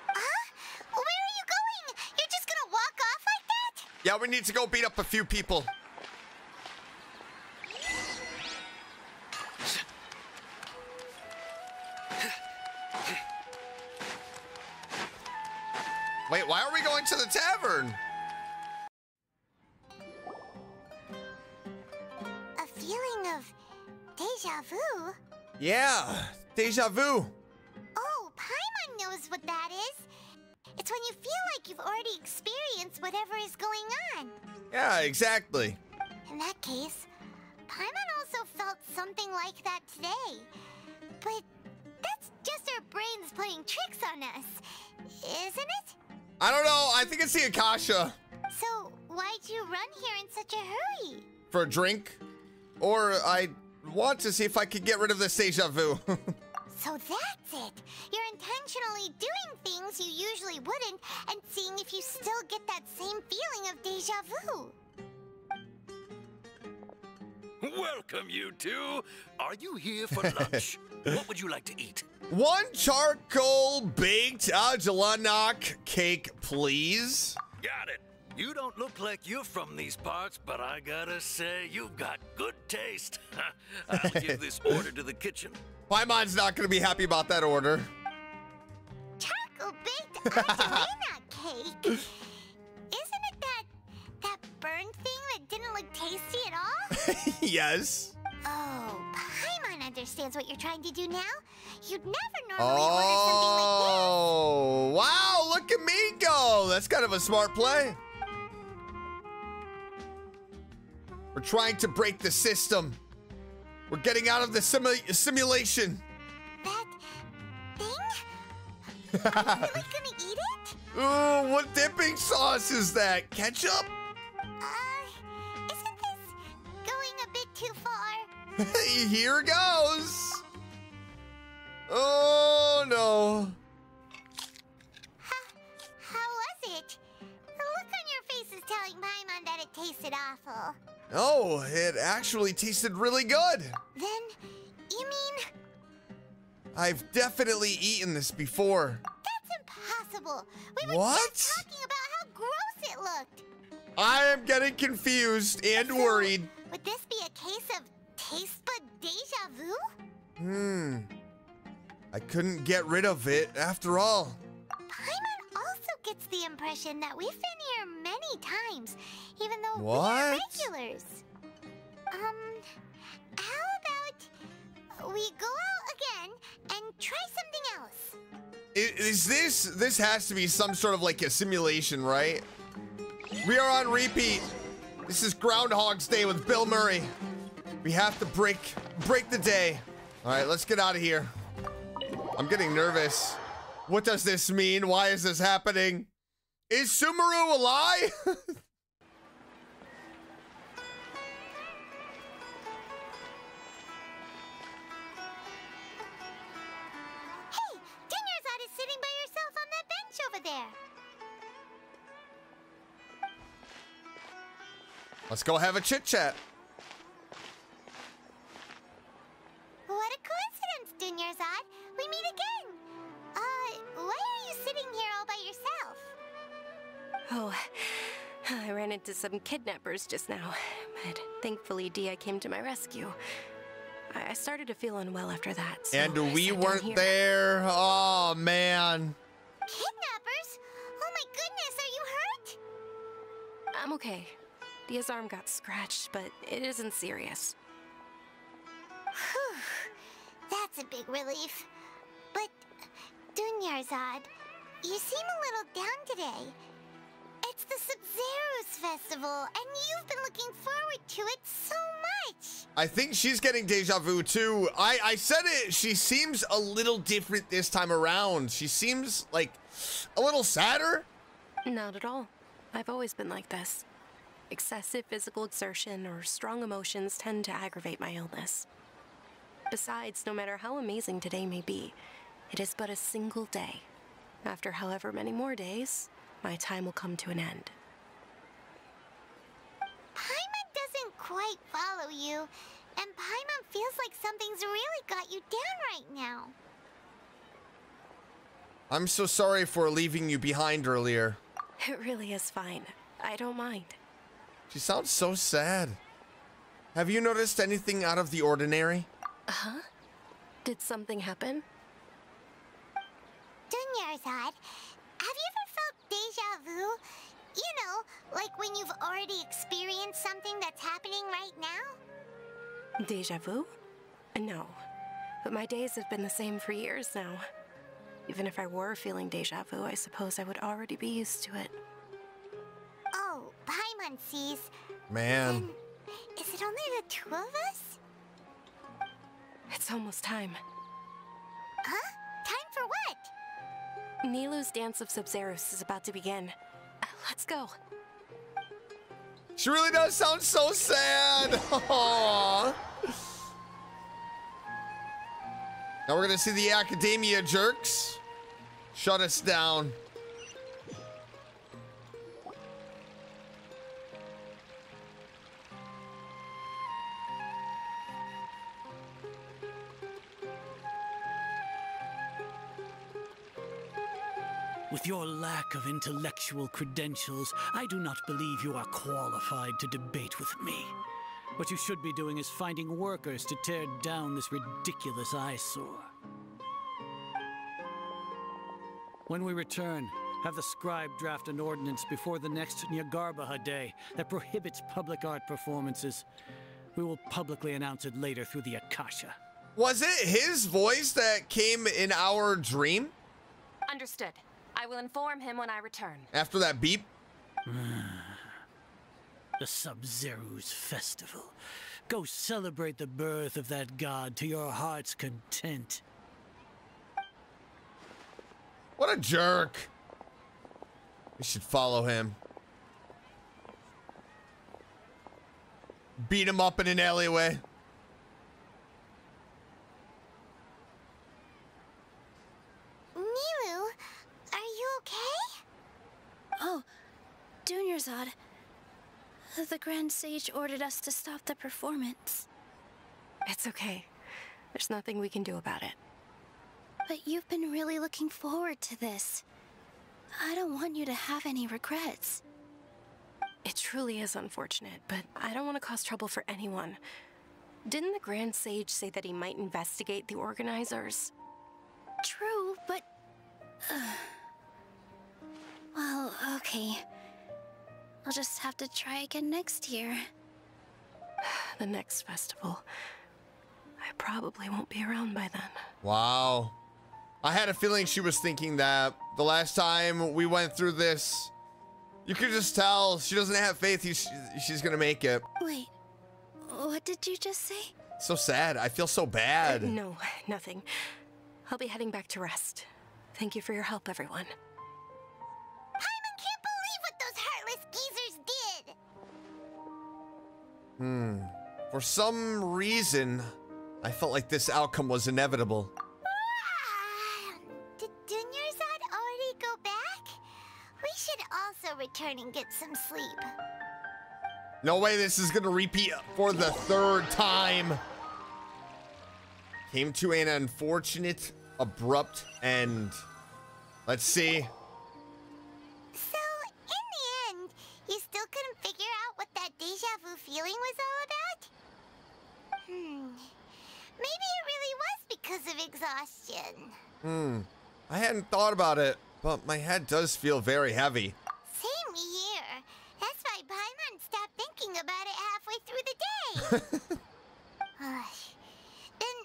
Huh? Where are you going? You're just gonna walk off like that? Yeah, we need to go beat up a few people. Wait, why are we going to the tavern? A feeling of deja vu? Yeah, deja vu. Oh, Paimon knows what that is. It's when you feel like you've already experienced whatever is going on. Yeah, exactly. In that case, Paimon also felt something like that today. But that's just our brains playing tricks on us, isn't it? I don't know. I think it's the Akasha. So, why'd you run here in such a hurry? For a drink? Or I want to see if I could get rid of this deja vu. So that's it. You're intentionally doing things you usually wouldn't and seeing if you still get that same feeling of deja vu. Welcome, you two. Are you here for lunch? What would you like to eat? 1 charcoal baked Agelanok cake, please. Got it. You don't look like you're from these parts, but I gotta say, you've got good taste. I'll give this order to the kitchen. Paimon's not going to be happy about that order. Charcoal baked Agelina cake? Isn't it that burned thing that didn't look tasty at all? Yes. Oh, Paimon understands what you're trying to do now. You'd never normally order something like this. Oh, wow, look at me go. That's kind of a smart play. We're trying to break the system. We're getting out of the simulation. That thing? Are you really gonna eat it? Ooh, what dipping sauce is that? Ketchup? Isn't this going a bit too far? Here goes. Oh, no. How was it? The look on your face is telling Paimon that it tasted awful. Oh, it actually tasted really good. Then I've definitely eaten this before. That's impossible. We were What? just talking about how gross it looked. I am getting confused and worried. Would this be a case of taste bud deja vu? I couldn't get rid of it after all. Paimon also gets the impression that we've been here many times, even though What? we're regulars. How about we go out again and try something else? Is this has to be some sort of like a simulation, right? We are on repeat. This is Groundhog's Day with Bill Murray. We have to break the day. All right, let's get out of here. I'm getting nervous. What does this mean? Why is this happening? Is Sumeru a lie? Hey, Dinyarzad is sitting by herself on that bench over there. Let's go have a chit chat. What a coincidence, Dinyarzad. We meet again. Why are you sitting here all by yourself? Oh, I ran into some kidnappers just now, but thankfully Dia came to my rescue. I started to feel unwell after that. So And I we sat down weren't here. there. Oh, man. Kidnappers? Oh my goodness, are you hurt? I'm okay. Dia's arm got scratched, but it isn't serious. Whew. That's a big relief. But, Dinyarzad, you seem a little down today. It's the Sub-Zero's festival, and you've been looking forward to it so much. I think she's getting deja vu too. I said it. She seems a little different this time around. She seems like a little sadder. Not at all. I've always been like this. Excessive physical exertion or strong emotions tend to aggravate my illness. Besides, no matter how amazing today may be, it is but a single day. After however many more days, my time will come to an end. Paimon doesn't quite follow you, and Paimon feels like something's really got you down right now. I'm so sorry for leaving you behind earlier. It really is fine. I don't mind. She sounds so sad. Have you noticed anything out of the ordinary? Huh? Did something happen? Dinyarzad, have you ever felt deja vu? You know, like when you've already experienced something that's happening right now? Deja vu? No. But my days have been the same for years now. Even if I were feeling deja vu, I suppose I would already be used to it. Oh, Paimon sees. Man. Then, is it only the two of us? It's almost time. Huh? Time for what? Nilou's Dance of Sub-Zeros is about to begin. Let's go. She really does sound so sad. Aww. Now we're gonna see the academia jerks shut us down. With your lack of intellectual credentials, I do not believe you are qualified to debate with me. What you should be doing is finding workers to tear down this ridiculous eyesore. When we return, have the scribe draft an ordinance before the next Nyargarbaha Day that prohibits public art performances. We will publicly announce it later through the Akasha. Was it his voice that came in our dream? Understood. I will inform him when I return. After that beep? The Sub-Zero's festival. Go celebrate the birth of that god to your heart's content. What a jerk. We should follow him. Beat him up in an alleyway. Nilou, are you okay? Oh, Dinyarzad. The Grand Sage ordered us to stop the performance. It's okay. There's nothing we can do about it. But you've been really looking forward to this. I don't want you to have any regrets. It truly is unfortunate, but I don't want to cause trouble for anyone. Didn't the Grand Sage say that he might investigate the organizers? True, but... well, okay. I'll just have to try again next year. The next festival. I probably won't be around by then. Wow. I had a feeling she was thinking that the last time we went through this. You could just tell she doesn't have faith she's gonna make it. Wait, what did you just say? So sad. I feel so bad. No, nothing. I'll be heading back to rest. Thank you for your help, everyone. Paimon can't believe what those heartless geezers did! For some reason, I felt like this outcome was inevitable. Did Dunyarzad already go back? We should also return and get some sleep. No way this is gonna repeat for the third time. Came to an unfortunate, abrupt end. Let's see. So, in the end, you still couldn't figure out what that deja vu feeling was all about? Maybe it really was because of exhaustion. I hadn't thought about it, but my head does feel very heavy. Same here. That's why Paimon stopped thinking about it halfway through the day. Then,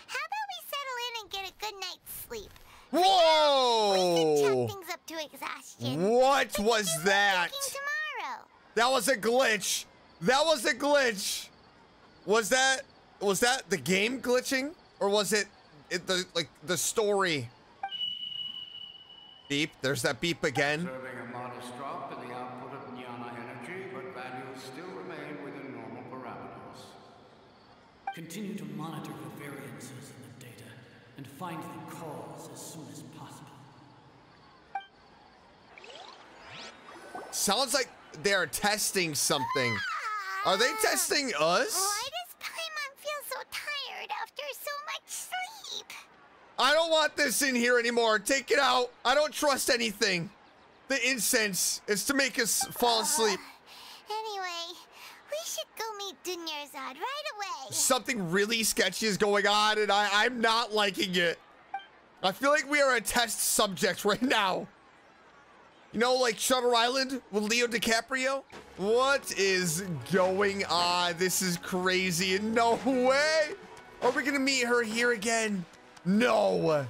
how about we settle in and get a good night's sleep? Whoa! We can chalk things up to exhaustion. What was that? Tomorrow. That was a glitch. That was a glitch. Was that the game glitching, or was it the story? Beep. There's that beep again. Observing a modest drop in the output of jnana energy, but values still remain within normal parameters. Continue to monitor the variances in the data and find the cause as soon as possible. Sounds like they're testing something. Are they testing us? Why does Paimon feel so tired after so much sleep? I don't want this in here anymore. Take it out. I don't trust anything. The incense is to make us fall asleep. Anyway, we should go meet Dunyarzad right away. Something really sketchy is going on, and I'm not liking it. I feel like we are a test subject right now. You know, like Shutter Island with Leo DiCaprio? What is going on? This is crazy. No way. Are we gonna meet her here again? No.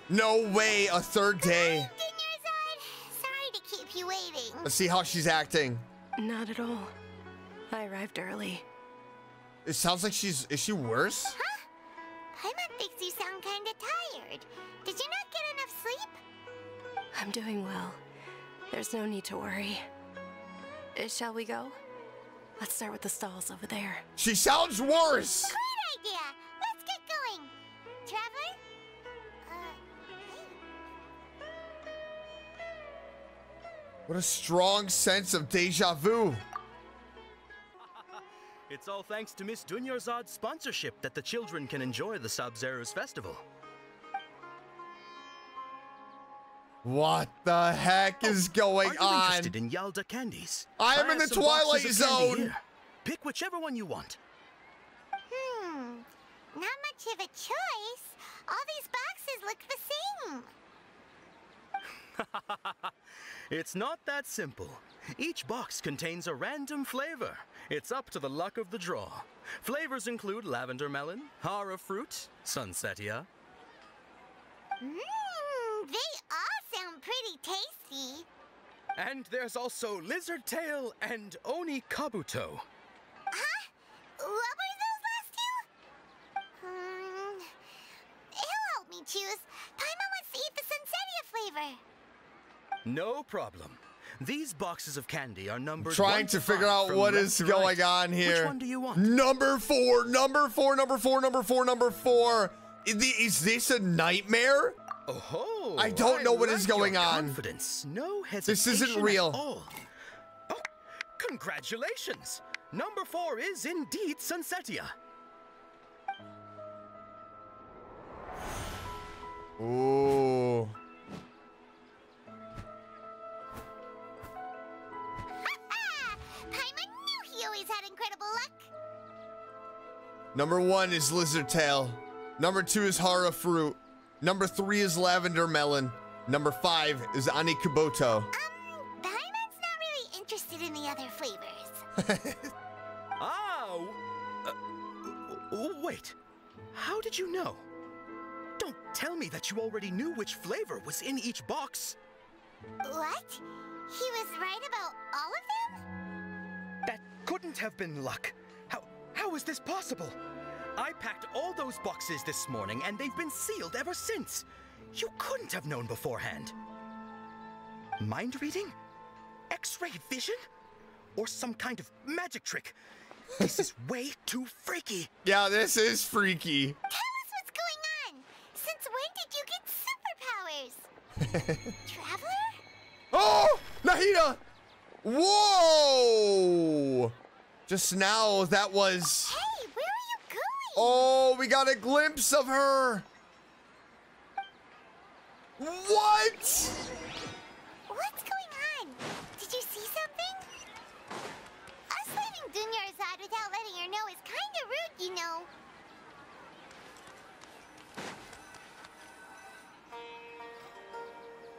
No way, a third day. Dunyarzad, sorry to keep you waiting. Let's see how she's acting. Not at all. I arrived early. It sounds like is she worse? Huh? Paimon thinks you sound kinda tired. Did you not get enough sleep? I'm doing well. There's no need to worry. Shall we go? Let's start with the stalls over there. She sounds worse. Great idea. Let's get going. Traveler? What a strong sense of deja vu. It's all thanks to Miss Dunyarzad's sponsorship that the children can enjoy the Sub-Zero's festival. What the heck is going Are you on? interested in Yalda candies? I am in have the some Twilight boxes of candy Zone. here. Pick whichever one you want. Not much of a choice. All these boxes look the same. It's not that simple. Each box contains a random flavor. It's up to the luck of the draw. Flavors include lavender melon, hara fruit, sunsetia. They all sound pretty tasty. And there's also lizard tail and oni kabuto. Huh? What were those last two? He'll help me choose. Paimon wants to eat the sunsetia flavor. No problem. These boxes of candy are numbered. Trying to figure out what is going on here. Which one do you want? Number 4, number 4, number 4, number 4, number 4. Is this a nightmare? Oh, I don't know what like is going your on. Confidence. No hesitation. This isn't real. At all. Oh, congratulations. Number 4 is indeed sunsetia. Number 1 is lizard tail. Number 2 is hara fruit. Number 3 is lavender melon. Number 5 is anikuboto. Paimon's not really interested in the other flavors. Oh! Wait. How did you know? Don't tell me that you already knew which flavor was in each box. What? He was right about all of them? That couldn't have been luck. How is this possible? I packed all those boxes this morning and they've been sealed ever since. You couldn't have known beforehand. Mind reading? X-ray vision? Or some kind of magic trick? This is way too freaky. Yeah, this is freaky. Tell us what's going on. Since when did you get superpowers? Traveler? Oh, Nahida! Whoa! Just now, that was... Hey, where are you going? Oh, we got a glimpse of her. What? What's going on? Did you see something? Us leaving Dunyarzad without letting her know is kind of rude, you know.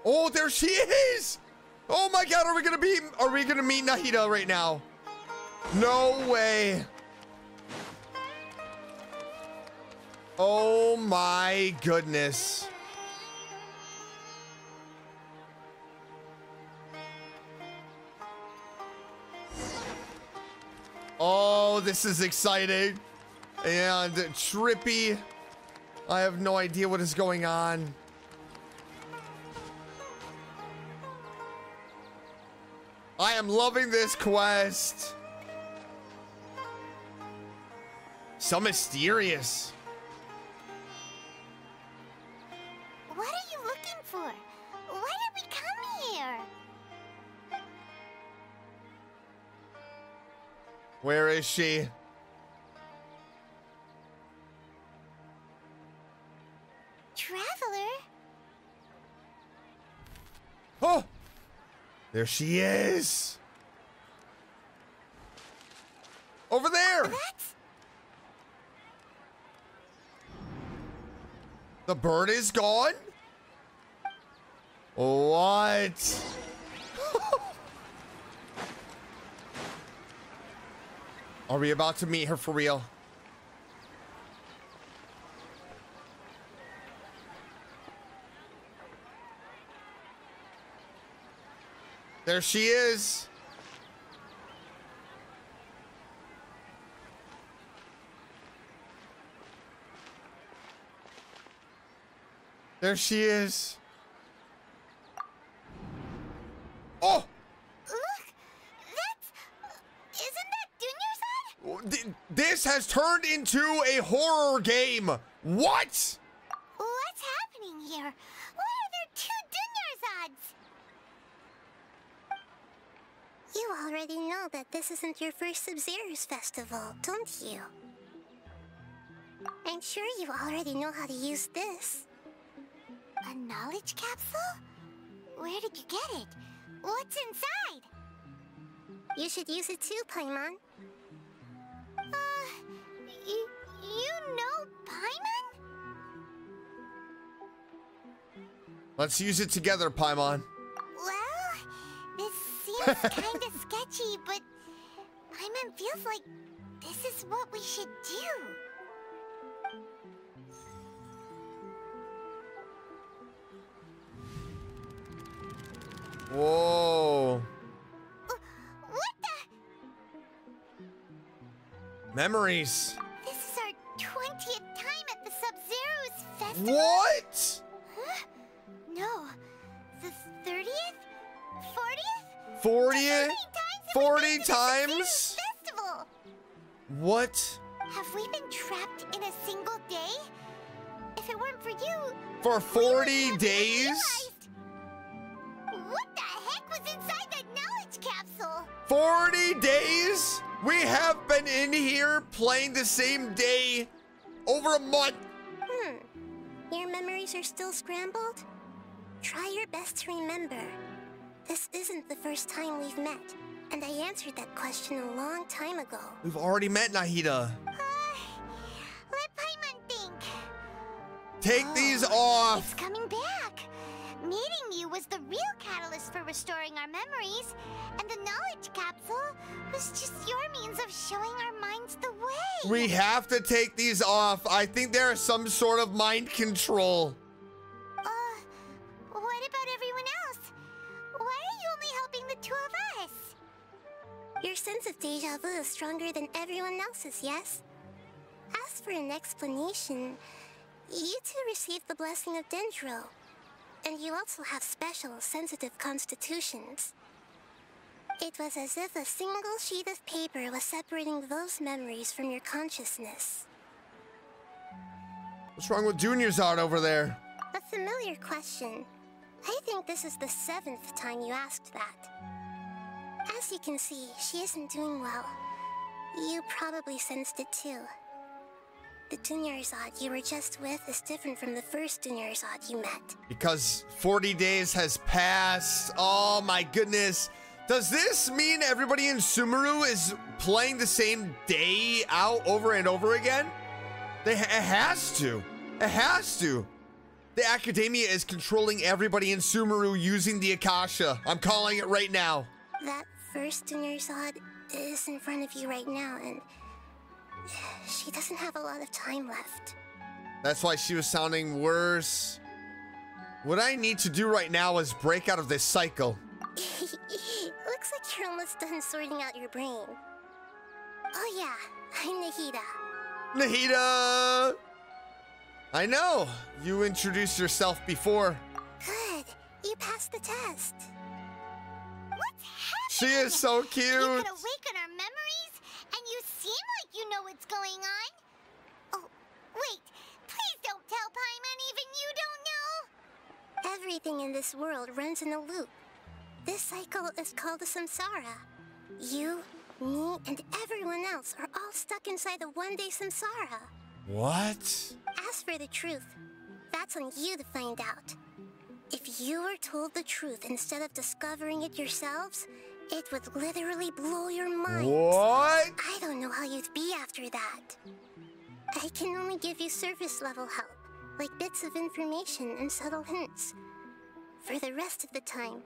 Oh, there she is! Oh my God, are we gonna meet Nahida right now? No way. Oh my goodness. Oh, this is exciting and trippy. I have no idea what is going on. I am loving this quest. So mysterious. What are you looking for? Why did we come here? Where is she? Traveler? Oh! There she is. Over there. That's... The bird is gone? What? Are we about to meet her for real? There she is. There she is. Oh! Look! Isn't that Dunyarzad? This has turned into a horror game. What? What's happening here? Why are there 2 Dunyarzads? You already know that this isn't your first Sub-Zero's festival, don't you? I'm sure you already know how to use this. A knowledge capsule? Where did you get it? What's inside? You should use it too, Paimon. You know Paimon? Let's use it together, Paimon. Well, this seems kind of sketchy, but Paimon feels like this is what we should do. Whoa. What the? Memories. This is our 20th time at the Sub-Zero's festival? What? Huh? No. The 30th? 40th? 40? 40 times? times? Festival. What? Have we been trapped in a single day? If it weren't for you... For 40 days? What the heck was inside that knowledge capsule? 40 days? We have been in here playing the same day over a month. Your memories are still scrambled? Try your best to remember. This isn't the first time we've met, and I answered that question a long time ago. We've already met, Nahida. Take these off. It's coming back. Meeting you was the real catalyst for restoring our memories, and the knowledge capsule was just your means of showing our minds the way. We have to take these off. I think there is some sort of mind control. What about everyone else? Why are you only helping the two of us? Your sense of deja vu is stronger than everyone else's, yes? As for an explanation, you two received the blessing of Dendro. And you also have special, sensitive constitutions. It was as if a single sheet of paper was separating those memories from your consciousness. What's wrong with Junior's art over there? A familiar question. I think this is the 7th time you asked that. As you can see, she isn't doing well. You probably sensed it too. The Dunyarzad you were just with is different from the first Dunyarzad you met. Because 40 days has passed. Oh my goodness. Does this mean everybody in Sumeru is playing the same day out over and over again? It has to. It has to. The Academia is controlling everybody in Sumeru using the Akasha. I'm calling it right now. That first Dunyarzad is in front of you right now, and she doesn't have a lot of time left. That's why she was sounding worse. What I need to do right now is break out of this cycle. Looks like you're almost done sorting out your brain. Oh yeah, I'm Nahida. Nahida! I know. You introduced yourself before. Good. You passed the test. What's happening? She is so cute. You can awaken our memories, and you seem like you know what's going on. Oh, wait. Please don't tell Paimon even you don't know. Everything in this world runs in a loop. This cycle is called the samsara. You, me, and everyone else are all stuck inside the one-day samsara. What? As for the truth, that's on you to find out. If you were told the truth instead of discovering it yourselves, it would literally blow your mind. What? I don't know how you'd be after that. I can only give you surface-level help, like bits of information and subtle hints. For the rest of the time,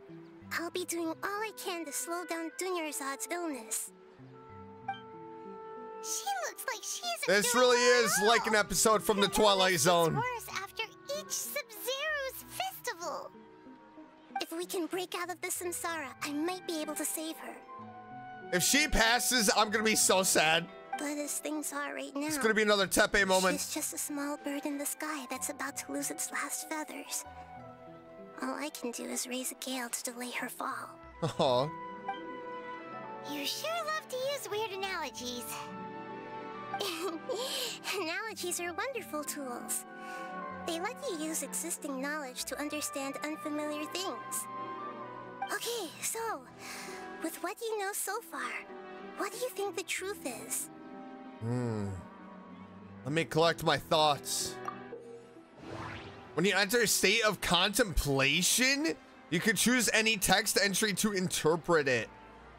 I'll be doing all I can to slow down Dunyarzad's illness. She looks like she isn't This doing really well is at all. like an episode from the Twilight Zone. It's worse after each Sub-Zero's festival. If we can break out of the samsara, I might be able to save her. If she passes, I'm gonna be so sad. But as things are right now, It's gonna be another Tepe moment. she's just a small bird in the sky that's about to lose its last feathers. All I can do is raise a gale to delay her fall. Aw. You sure love to use weird analogies. Analogies are wonderful tools. They let you use existing knowledge to understand unfamiliar things. Okay, so, with what you know so far, what do you think the truth is? Let me collect my thoughts. When you enter a state of contemplation, you can choose any text entry to interpret it.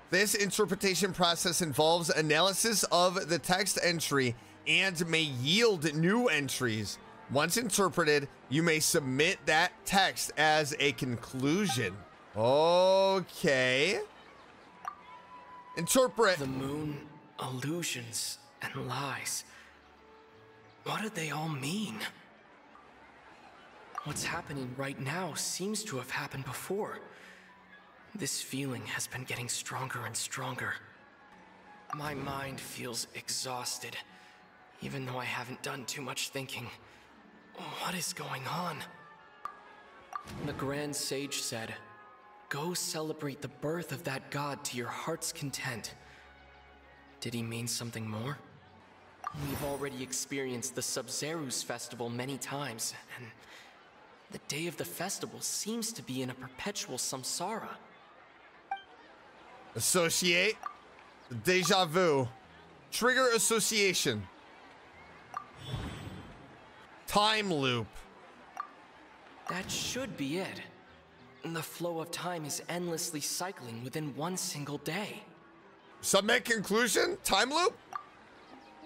This interpretation process involves analysis of the text entry and may yield new entries. Once interpreted, you may submit that text as a conclusion. Okay. Interpret. The moon, illusions, and lies. What do they all mean? What's happening right now seems to have happened before. This feeling has been getting stronger and stronger. My mind feels exhausted, even though I haven't done too much thinking. What is going on? The Grand Sage said, "Go celebrate the birth of that god to your heart's content." Did he mean something more? We've already experienced the Sub-Zeru's festival many times, and the day of the festival seems to be in a perpetual samsara. Associate. Deja vu. Trigger association. Time loop. That should be it. The flow of time is endlessly cycling within one single day. Submit conclusion? Time loop?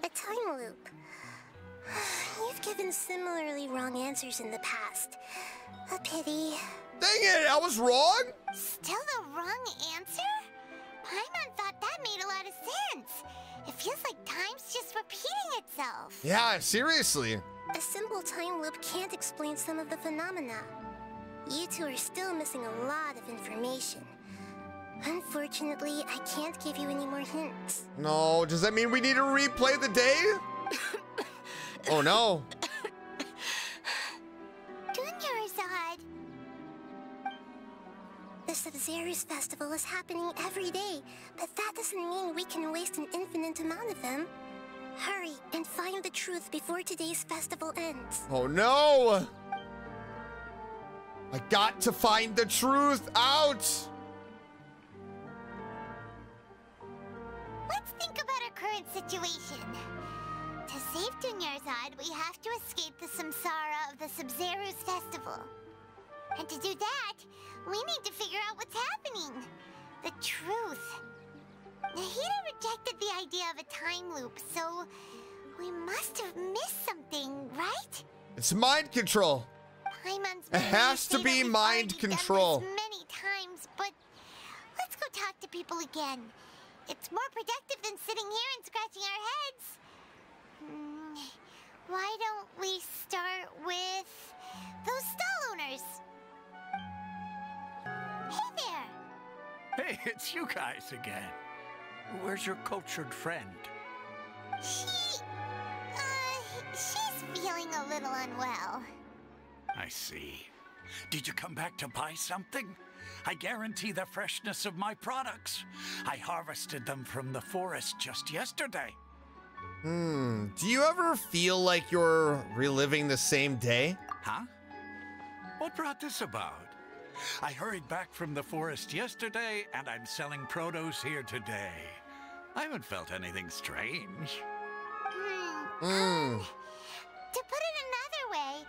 A time loop. You've given given similarly wrong answers in the past. A pity. Dang it, I was wrong? Still the wrong answer? Paimon thought that made a lot of sense. It feels like time's just repeating itself. Yeah, seriously. A simple time loop can't explain some of the phenomena. You two are still missing a lot of information. Unfortunately, I can't give you any more hints. No, does that mean we need to replay the day? Oh no. Dunyarzad. The Sub-Zero's festival is happening every day, but that doesn't mean we can waste an infinite amount of them. Hurry and find the truth before today's festival ends. Oh no! I got to find the truth out! Let's think about our current situation. To save Dunyarzad, we have to escape the samsara of the Sub-Zero's festival. And to do that, we need to figure out what's happening. The truth. Nahida rejected the idea of a time loop, so we must have missed something, right? It's mind control. Paimon's It has to be mind control. many times, but let's go talk to people again. It's more productive than sitting here and scratching our heads. Why don't we start with those stall owners? Hey there! Hey, it's you guys again. Where's your cultured friend? She's feeling a little unwell. I see. Did you come back to buy something? I guarantee the freshness of my products. I harvested them from the forest just yesterday. Do you ever feel like you're reliving the same day? Huh? What brought this about? I hurried back from the forest yesterday, and I'm selling produce here today. I haven't felt anything strange. To put it another way,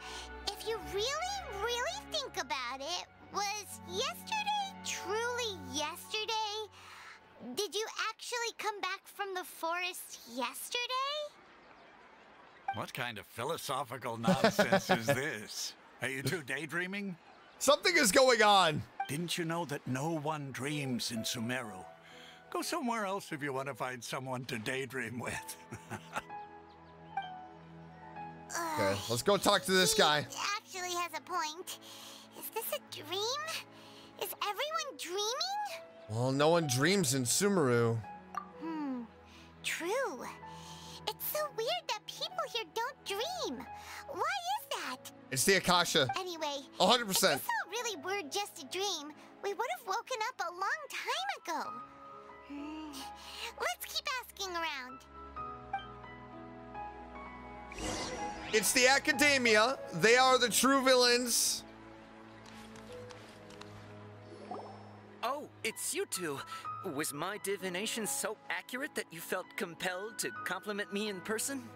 if you really think about it, was yesterday truly yesterday? Did you actually come back from the forest yesterday? What kind of philosophical nonsense is this? Are you two daydreaming? Something is going on. Didn't you know that no one dreams in Sumeru? Go somewhere else if you want to find someone to daydream with. Okay, let's go talk to this guy. He actually has a point. Is this a dream? Is everyone dreaming? Well, no one dreams in Sumeru. True. It's so weird that people here don't dream. Why is that? It's the Akasha. Anyway, 100%. if this all really were just a dream, we would have woken up a long time ago. Let's keep asking around. It's the Academia. They are the true villains. Oh, it's you two. Was my divination so accurate that you felt compelled to compliment me in person?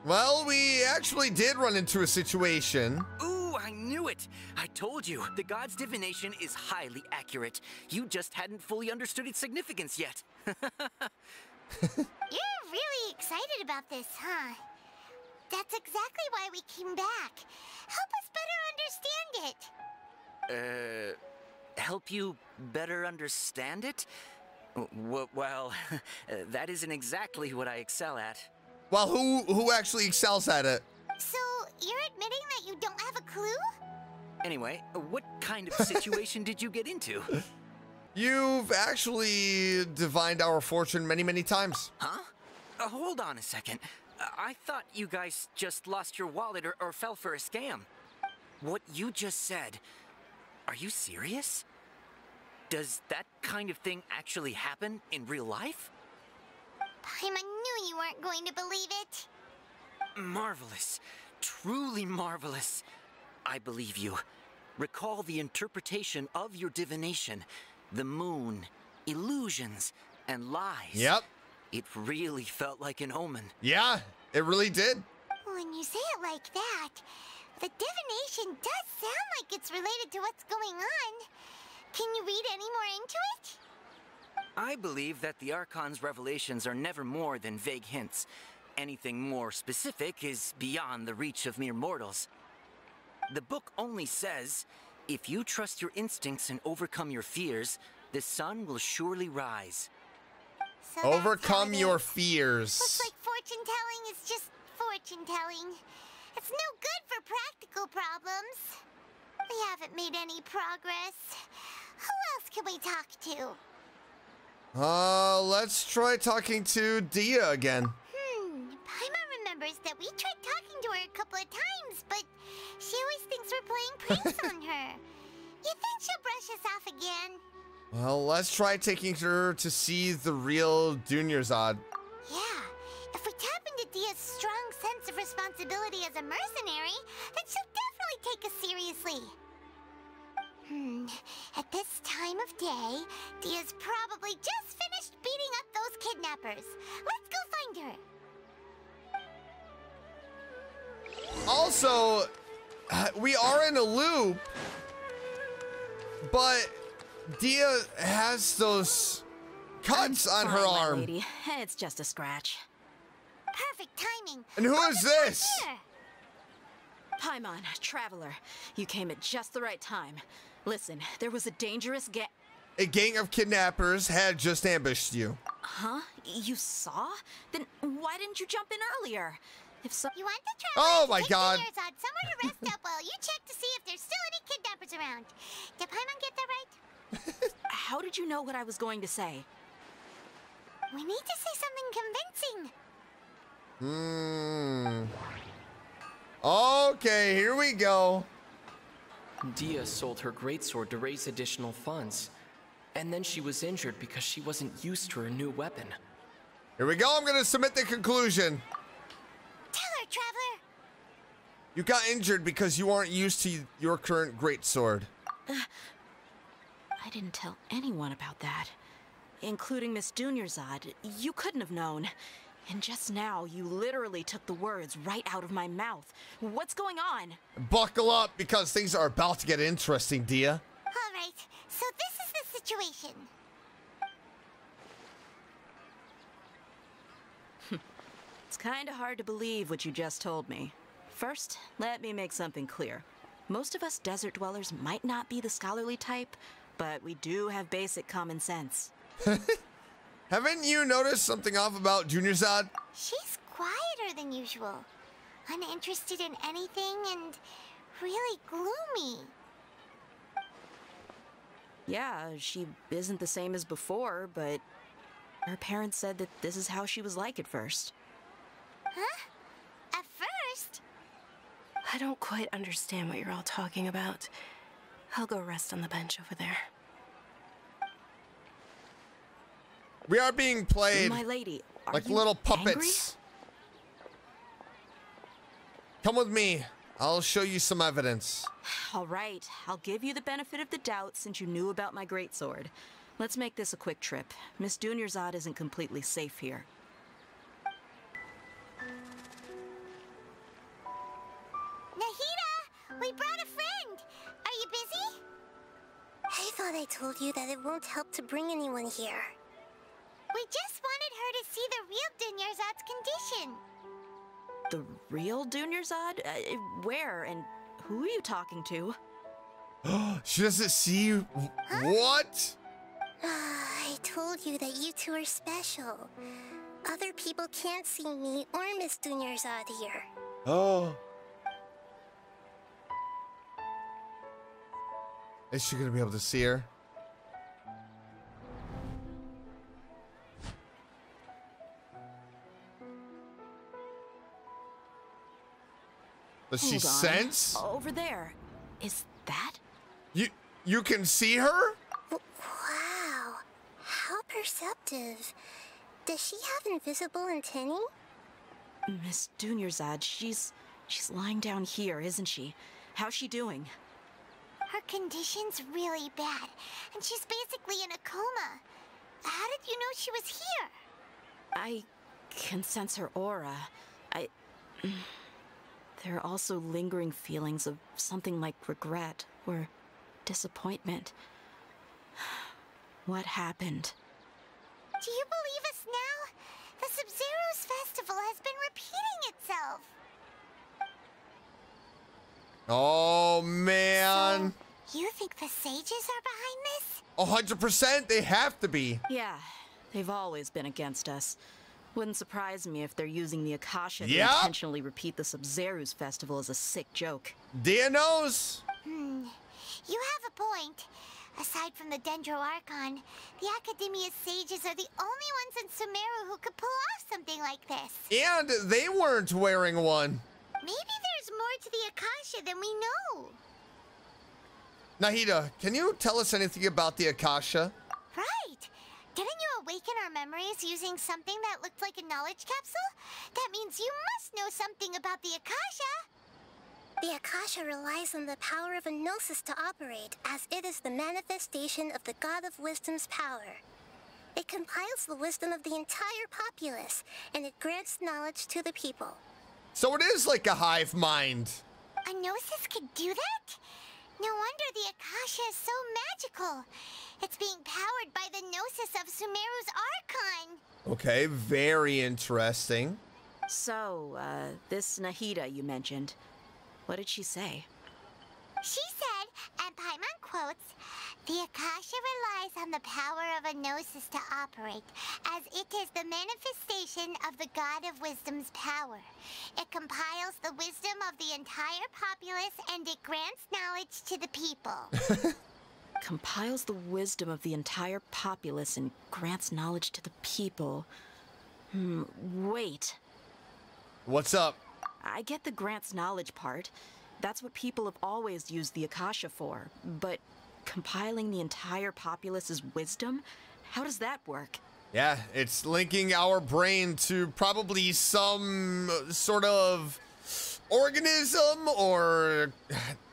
Well, we actually did run into a situation. Ooh, I knew it! I told you, the god's divination is highly accurate. You just hadn't fully understood its significance yet. You're really excited about this, huh? That's exactly why we came back. Help us better understand it. Help you better understand it? Well, that isn't exactly what I excel at. Well, who actually excels at it? So, you're admitting that you don't have a clue? Anyway, what kind of situation did you get into? You've actually divined our fortune many, many times. Huh? Hold on a second. I thought you guys just lost your wallet or fell for a scam. What you just said, are you serious? Does that kind of thing actually happen in real life? Paimon knew you weren't going to believe it. Marvelous. Truly marvelous. I believe you. Recall the interpretation of your divination. The moon, illusions, and lies. Yep. It really felt like an omen. Yeah, it really did. When you say it like that, the divination does sound like it's related to what's going on. Can you read any more into it? I believe that the Archon's revelations are never more than vague hints. anything more specific is beyond the reach of mere mortals. The book only says, if you trust your instincts and overcome your fears, the sun will surely rise. So Overcome your fears. Looks like fortune telling is just fortune telling. It's no good for practical problems. We haven't made any progress. Who else can we talk to? Let's try talking to Dia again. Paimon remembers that we tried talking to her a couple of times, but she always thinks we're playing pranks on her. You think she'll brush us off again? Well, let's try taking her to see the real Dunyarzad. Yeah, if we tap into Dia's strong sense of responsibility as a mercenary, then she'll definitely take us seriously. At this time of day, Dia's probably just finished beating up those kidnappers. Let's go find her. Also, we are in a loop, but Dia has those cuts on her Fine, my arm. lady. It's just a scratch. Perfect timing. And who is this? Paimon, Traveler. You came at just the right time. Listen, there was a dangerous A gang of kidnappers had just ambushed you. Huh? You saw? Then why didn't you jump in earlier? If so, You want the Traveler Oh to my take God. Dunyarzad somewhere to rest up while you check to see if there's still any kidnappers around. Did Paimon get that right? How did you know what I was going to say? We need to say something convincing. Okay, here we go. Dia sold her greatsword to raise additional funds. And then she was injured because she wasn't used to her new weapon. Here we go. I'm going to submit the conclusion. Tell her, Traveler. You got injured because you aren't used to your current greatsword. I didn't tell anyone about that, including Miss Dunyarzad. You couldn't have known. And just now, you literally took the words right out of my mouth. What's going on? Buckle up because things are about to get interesting, Dia. All right, so this is the situation. It's kind of hard to believe what you just told me. First, let me make something clear. Most of us desert dwellers might not be the scholarly type, but we do have basic common sense. Haven't you noticed something off about Dunyarzad? She's quieter than usual, uninterested in anything, and really gloomy. Yeah, she isn't the same as before, but her parents said that this is how she was like at first. Huh? At first? I don't quite understand what you're all talking about. I'll go rest on the bench over there. We are being played My lady, are like you little puppets. Come with me. I'll show you some evidence. All right, I'll give you the benefit of the doubt since you knew about my greatsword. Let's make this a quick trip. Miss Dunyarzad isn't completely safe here. Nahida, we brought a friend. Are you busy? I thought I told you that it won't help to bring anyone here. We just wanted her to see the real Dunyarzad's condition. The real Dunyarzad? Where and who are you talking to? She doesn't see you. What? I told you that you two are special. Other people can't see me or Miss Dunyarzad here. Oh. Is she gonna be able to see her? Does she Hold on. sense? Over there. Is that? You can see her? Wow, how perceptive. Does she have invisible antennae? Miss Dunyarzad, she's lying down here, isn't she? How's she doing? Her condition's really bad, and she's basically in a coma. How did you know she was here? I can sense her aura. There are also lingering feelings of something like regret or disappointment. What happened? Do you believe us now? The Sub-Zero's festival has been repeating itself. Oh, man. So, you think the sages are behind this? 100%, they have to be. Yeah, they've always been against us. Wouldn't surprise me if they're using the Akasha to Yep. intentionally repeat the Sub-Zeru's festival as a sick joke. Dia knows. You have a point. Aside from the Dendro Archon, the Academia's sages are the only ones in Sumeru who could pull off something like this. And they weren't wearing one. Maybe there's more to the Akasha than we know. Nahida, can you tell us anything about the Akasha? Right. Didn't you awaken our memories using something that looked like a knowledge capsule? That means you must know something about the Akasha. The Akasha relies on the power of a gnosis to operate, as it is the manifestation of the God of Wisdom's power. It compiles the wisdom of the entire populace, and it grants knowledge to the people. So it is like a hive mind. A gnosis could do that? No wonder the Akasha is so magical. It's being powered by the gnosis of Sumeru's Archon. Okay, very interesting. So, this Nahida you mentioned, what did she say? She said, and Paimon quotes, "The Akasha relies on the power of a gnosis to operate, as it is the manifestation of the God of Wisdom's power. It compiles the wisdom of the entire populace, and it grants knowledge to the people." Compiles the wisdom of the entire populace and grants knowledge to the people. Wait. What's up? I get the grants knowledge part. That's what people have always used the Akasha for. But compiling the entire populace's wisdom? How does that work? Yeah, it's linking our brain to probably some sort of organism or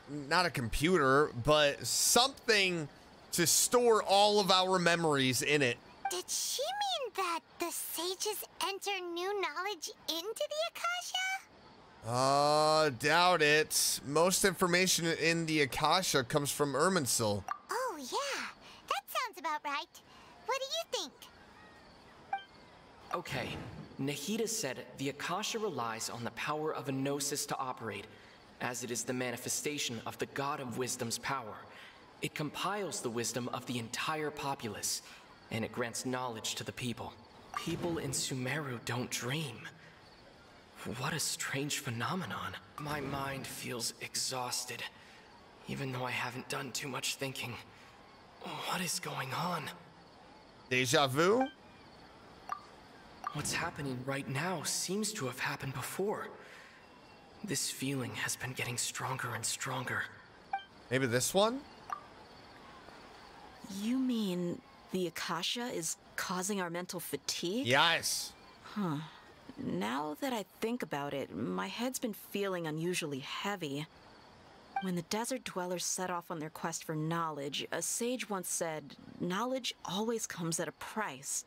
not a computer, but something to store all of our memories in it. Did she mean that the sages enter new knowledge into the Akasha? Doubt it. Most information in the Akasha comes from Irminsul. Oh, yeah. That sounds about right. What do you think? Okay, Nahida said the Akasha relies on the power of a gnosis to operate, as it is the manifestation of the God of Wisdom's power. It compiles the wisdom of the entire populace, and it grants knowledge to the people. People in Sumeru don't dream. What a strange phenomenon. My mind feels exhausted, even though I haven't done too much thinking. What is going on? Deja vu? What's happening right now seems to have happened before. This feeling has been getting stronger and stronger. Maybe this one? You mean the Akasha is causing our mental fatigue? Yes. Huh. Now that I think about it, my head's been feeling unusually heavy. When the desert dwellers set off on their quest for knowledge, a sage once said, knowledge always comes at a price.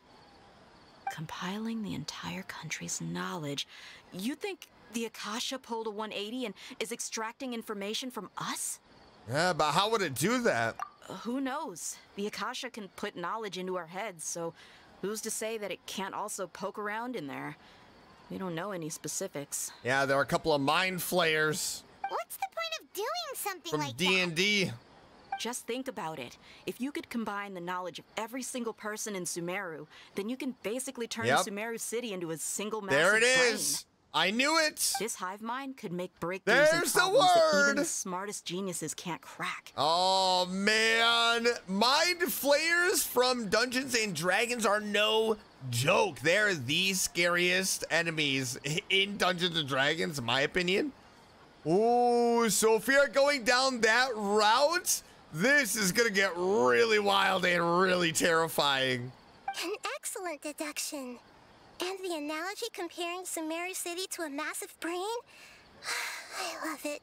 Compiling the entire country's knowledge. You think the Akasha pulled a 180 and is extracting information from us? Yeah, but how would it do that? Who knows? The Akasha can put knowledge into our heads, so who's to say that it can't also poke around in there? We don't know any specifics. Yeah, there are a couple of mind flayers. What's the point of doing something from like D&D. that? Just think about it. If you could combine the knowledge of every single person in Sumeru, then you can basically turn Sumeru City into a single massive There it brain. is. I knew it. This hive mind could make breakthroughs There's in the problems that word. even the smartest geniuses can't crack. Oh, man. Mind flayers from Dungeons and Dragons are no joke. They're the scariest enemies in Dungeons and Dragons, in my opinion. Ooh, so if we are going down that route, this is going to get really wild and really terrifying. An excellent deduction. And the analogy comparing Sumeru City to a massive brain? I love it.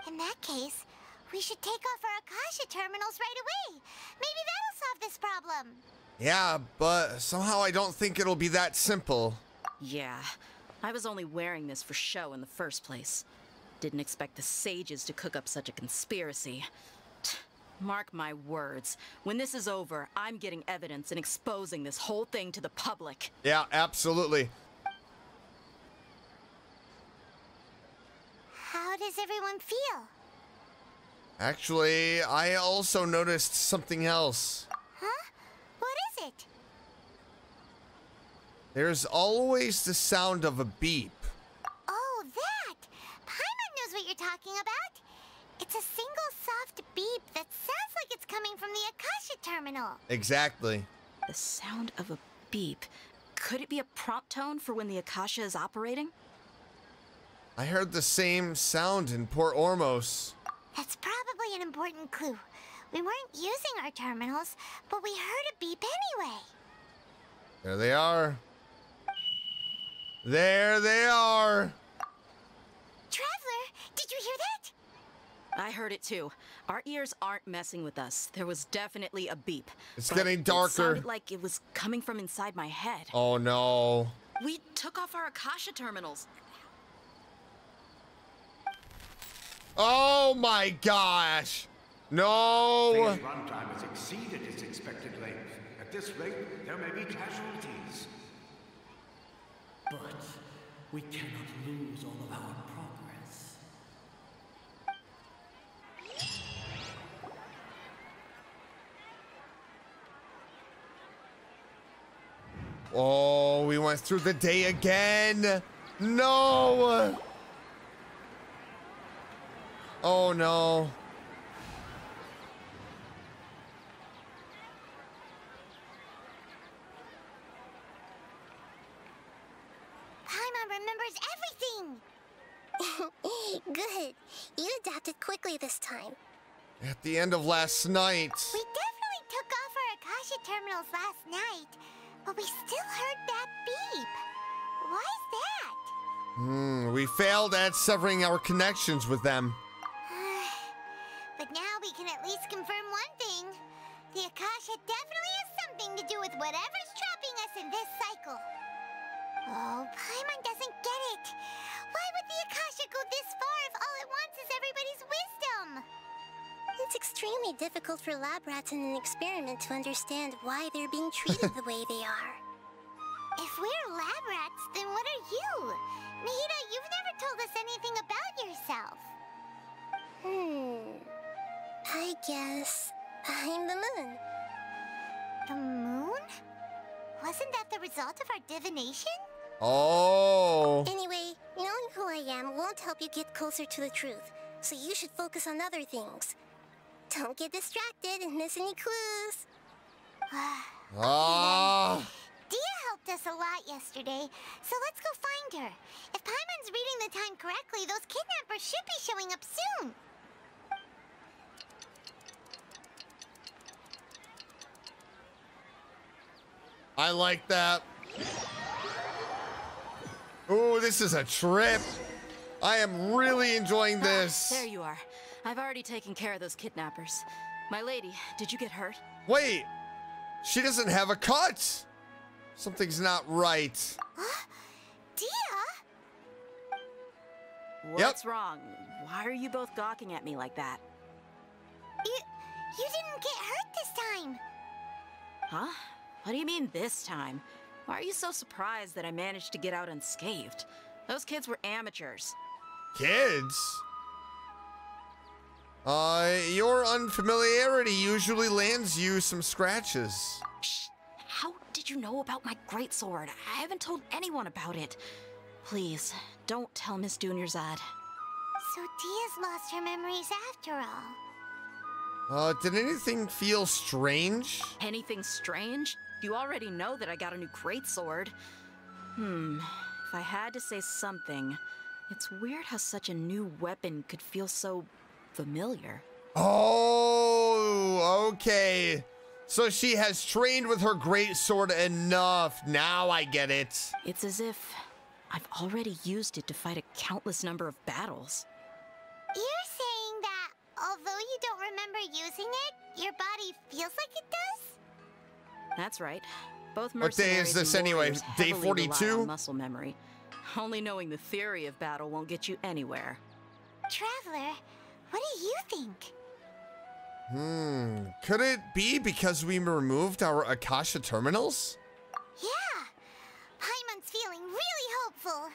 In that case, we should take off our Akasha terminals right away. Maybe that'll solve this problem. Yeah, but somehow I don't think it'll be that simple. Yeah, I was only wearing this for show in the first place. Didn't expect the sages to cook up such a conspiracy. Mark my words. When this is over, I'm getting evidence and exposing this whole thing to the public. Yeah, absolutely. How does everyone feel? Actually, I also noticed something else. Huh? What is it? There's always the sound of a beep. Oh, that! Paimon knows what you're talking about. It's a single soft beep that sounds like it's coming from the Akasha terminal. Exactly. The sound of a beep. Could it be a prompt tone for when the Akasha is operating? I heard the same sound in Port Ormos. That's probably an important clue. We weren't using our terminals, but we heard a beep anyway. There they are. There they are. Traveler, did you hear that? I heard it too. Our ears aren't messing with us. There was definitely a beep. It's but getting darker. It sounded like it was coming from inside my head. Oh no. We took off our Akasha terminals. Oh my gosh. No. Phase runtime has exceeded its expected length. At this rate, there may be casualties. But we cannot lose all of our progress. Oh, we went through the day again. No. Oh no. Paimon remembers everything. Good. You adapted quickly this time. At the end of last night. We definitely took off our Akasha terminals last night, but we still heard that beep. Why is that? We failed at severing our connections with them. But now we can at least confirm one thing. The Akasha definitely has something to do with whatever's trapping us in this cycle. Oh, Paimon doesn't get it. Why would the Akasha go this far if all it wants is everybody's wisdom? It's extremely difficult for lab rats in an experiment to understand why they're being treated the way they are. If we're lab rats, then what are you? Nahida, you've never told us anything about yourself. I guess I'm the moon. The moon? Wasn't that the result of our divination? Oh. Anyway, knowing who I am won't help you get closer to the truth, so you should focus on other things. Don't get distracted and miss any clues. Dia helped us a lot yesterday, so let's go find her. If Paimon's reading the time correctly, those kidnappers should be showing up soon. I like that. Ooh, this is a trip. I am really enjoying this. There you are. I've already taken care of those kidnappers. My lady, did you get hurt? Wait, she doesn't have a cut. Something's not right. Dia? What's wrong? Why are you both gawking at me like that? You didn't get hurt this time. Huh? What do you mean this time? Why are you so surprised that I managed to get out unscathed? Those kids were amateurs. Kids? Your unfamiliarity usually lands you some scratches. Shh! How did you know about my greatsword? I haven't told anyone about it. Please, don't tell Miss Dunyarzad. So Dia's lost her memories after all. Did anything feel strange? Anything strange? You already know that I got a new greatsword. If I had to say something, it's weird how such a new weapon could feel so familiar. Oh, okay. So she has trained with her greatsword enough. Now I get it. It's as if I've already used it to fight a countless number of battles. You're saying that although you don't remember using it, your body feels like it does? That's right. Both What day is mercenaries this and anyway? warriors Day heavily rely 42? on muscle memory. Only knowing the theory of battle won't get you anywhere. Traveler, what do you think? Could it be because we removed our Akasha terminals? Yeah. Paimon's feeling really hopeful.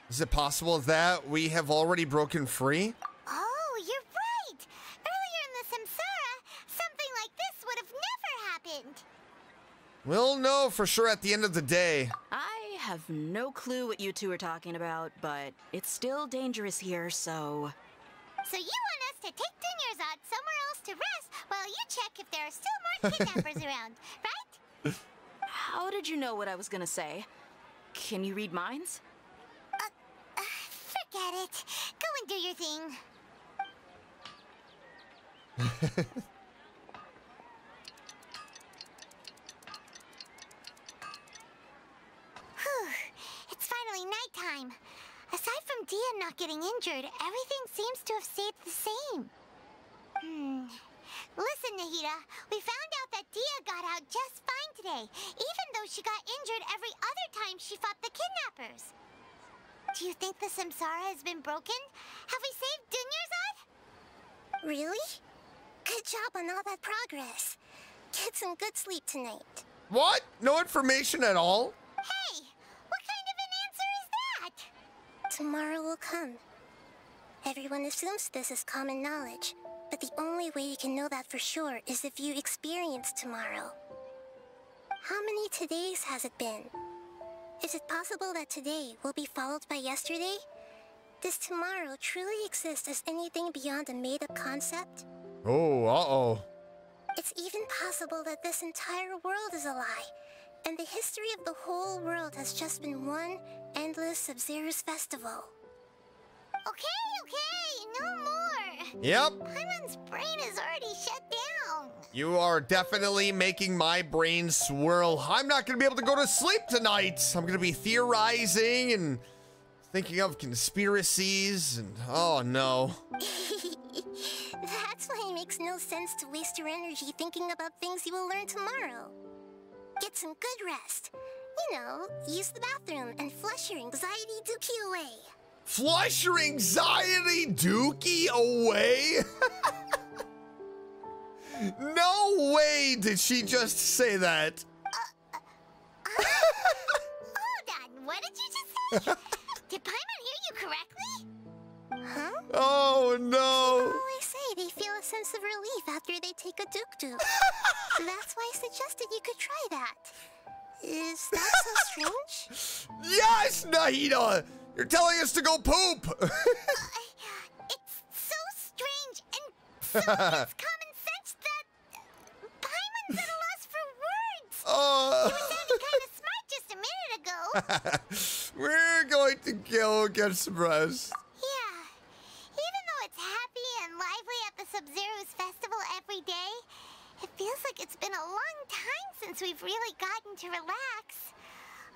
Is it possible that we have already broken free? Oh, you're right. Earlier in the Samsara, something like this would have never happened. We'll know for sure at the end of the day. I have no clue what you two are talking about, but it's still dangerous here, so... So you want us to take Dunyarzad somewhere else to rest while you check if there are still more kidnappers around, right? How did you know what I was gonna say? Can you read minds? Forget it. Go and do your thing. Whew. It's finally nighttime. Aside from Dia not getting injured, everything seems to have stayed the same. Listen, Nahida, we found out that Dia got out just fine today, even though she got injured every other time she fought the kidnappers. Do you think the Samsara has been broken? Have we saved Dunyarzad? Really? Good job on all that progress. Get some good sleep tonight. What? No information at all? Hey, what kind of an answer is that? Tomorrow will come. Everyone assumes this is common knowledge, but the only way you can know that for sure is if you experience tomorrow. How many todays has it been? Is it possible that today will be followed by yesterday? Does tomorrow truly exist as anything beyond a made-up concept? Oh, uh-oh. It's even possible that this entire world is a lie, and the history of the whole world has just been one endless Sub-Zero's festival. Okay, no more. Yep. Paimon's brain is already shut down. You are definitely making my brain swirl. I'm not going to be able to go to sleep tonight. I'm going to be theorizing and thinking of conspiracies and oh no. That's why it makes no sense to waste your energy thinking about things you will learn tomorrow. Get some good rest. You know, use the bathroom and flush your anxiety dookie away. Flush your anxiety dookie away? No way did she just say that. Hold on, what did you just say? Did Paimon hear you correctly? Huh? Oh no. People always say they feel a sense of relief after they take a duk-duk. That's why I suggested you could try that. Is that so strange? Yes, Nahida! You're telling us to go poop! It's so strange and so against common sense that Paimon's at a loss for words. You were sounding kind of smart just a minute ago. We're going to go get some rest. Yeah. Even though it's happy and lively at the Sub-Zero's festival every day, it feels like it's been a long time since we've really gotten to relax.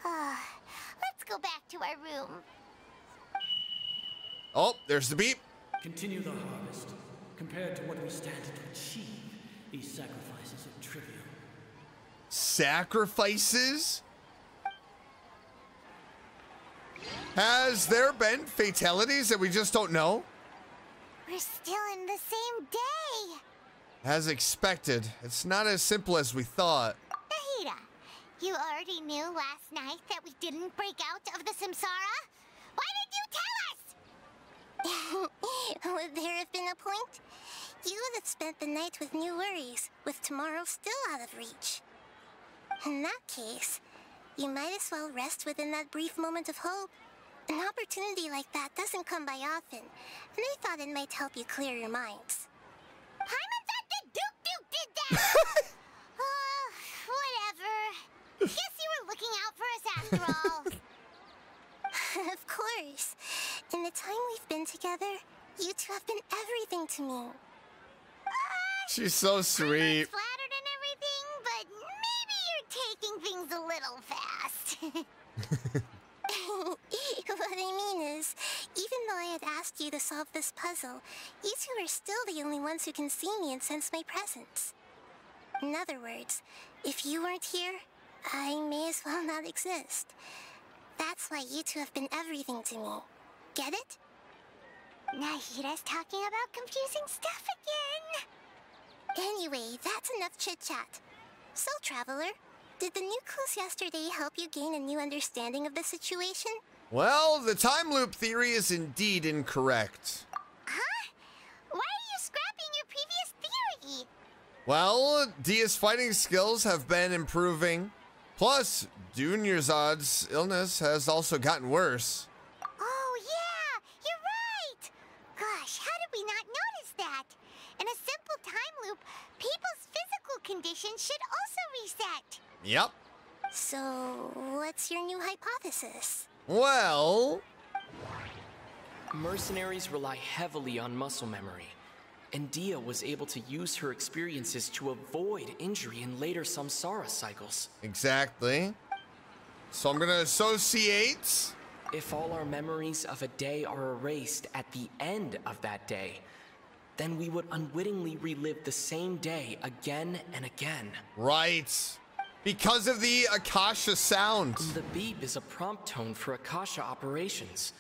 Let's go back to our room. Oh, there's the beep. Continue the harvest. Compared to what we stand to achieve, these sacrifices are trivial. Sacrifices? Has there been fatalities that we just don't know? We're still in the same day. As expected, it's not as simple as we thought. Nahida, you already knew last night that we didn't break out of the Samsara? Why did you tell us? Would there have been a point? You would have spent the night with new worries, with tomorrow still out of reach. In that case, you might as well rest within that brief moment of hope. An opportunity like that doesn't come by often, and I thought it might help you clear your minds. Paimon thought the Duke did that! Whatever. Guess you were looking out for us after all. Of course. In the time we've been together, you two have been everything to me. She's so sweet. I'm flattered and everything, but maybe you're taking things a little fast. What I mean is, even though I had asked you to solve this puzzle, you two are still the only ones who can see me and sense my presence. In other words, if you weren't here, I may as well not exist. That's why you two have been everything to me. Get it? Nahida's talking about confusing stuff again. Anyway, that's enough chit-chat. So, Traveler, did the new clues yesterday help you gain a new understanding of the situation? Well, the time loop theory is indeed incorrect. Huh? Why are you scrapping your previous theory? Well, Dia's fighting skills have been improving. Plus, Dunyarzad's illness has also gotten worse. Oh, yeah, you're right. Gosh, how did we not notice that? In a simple time loop, people's physical conditions should also reset. Yep. So, what's your new hypothesis? Well... Mercenaries rely heavily on muscle memory, and Dia was able to use her experiences to avoid injury in later samsara cycles. Exactly. So I'm gonna associate... If all our memories of a day are erased at the end of that day, then we would unwittingly relive the same day again and again. Right. Because of the Akasha sound. The beep is a prompt tone for Akasha operations.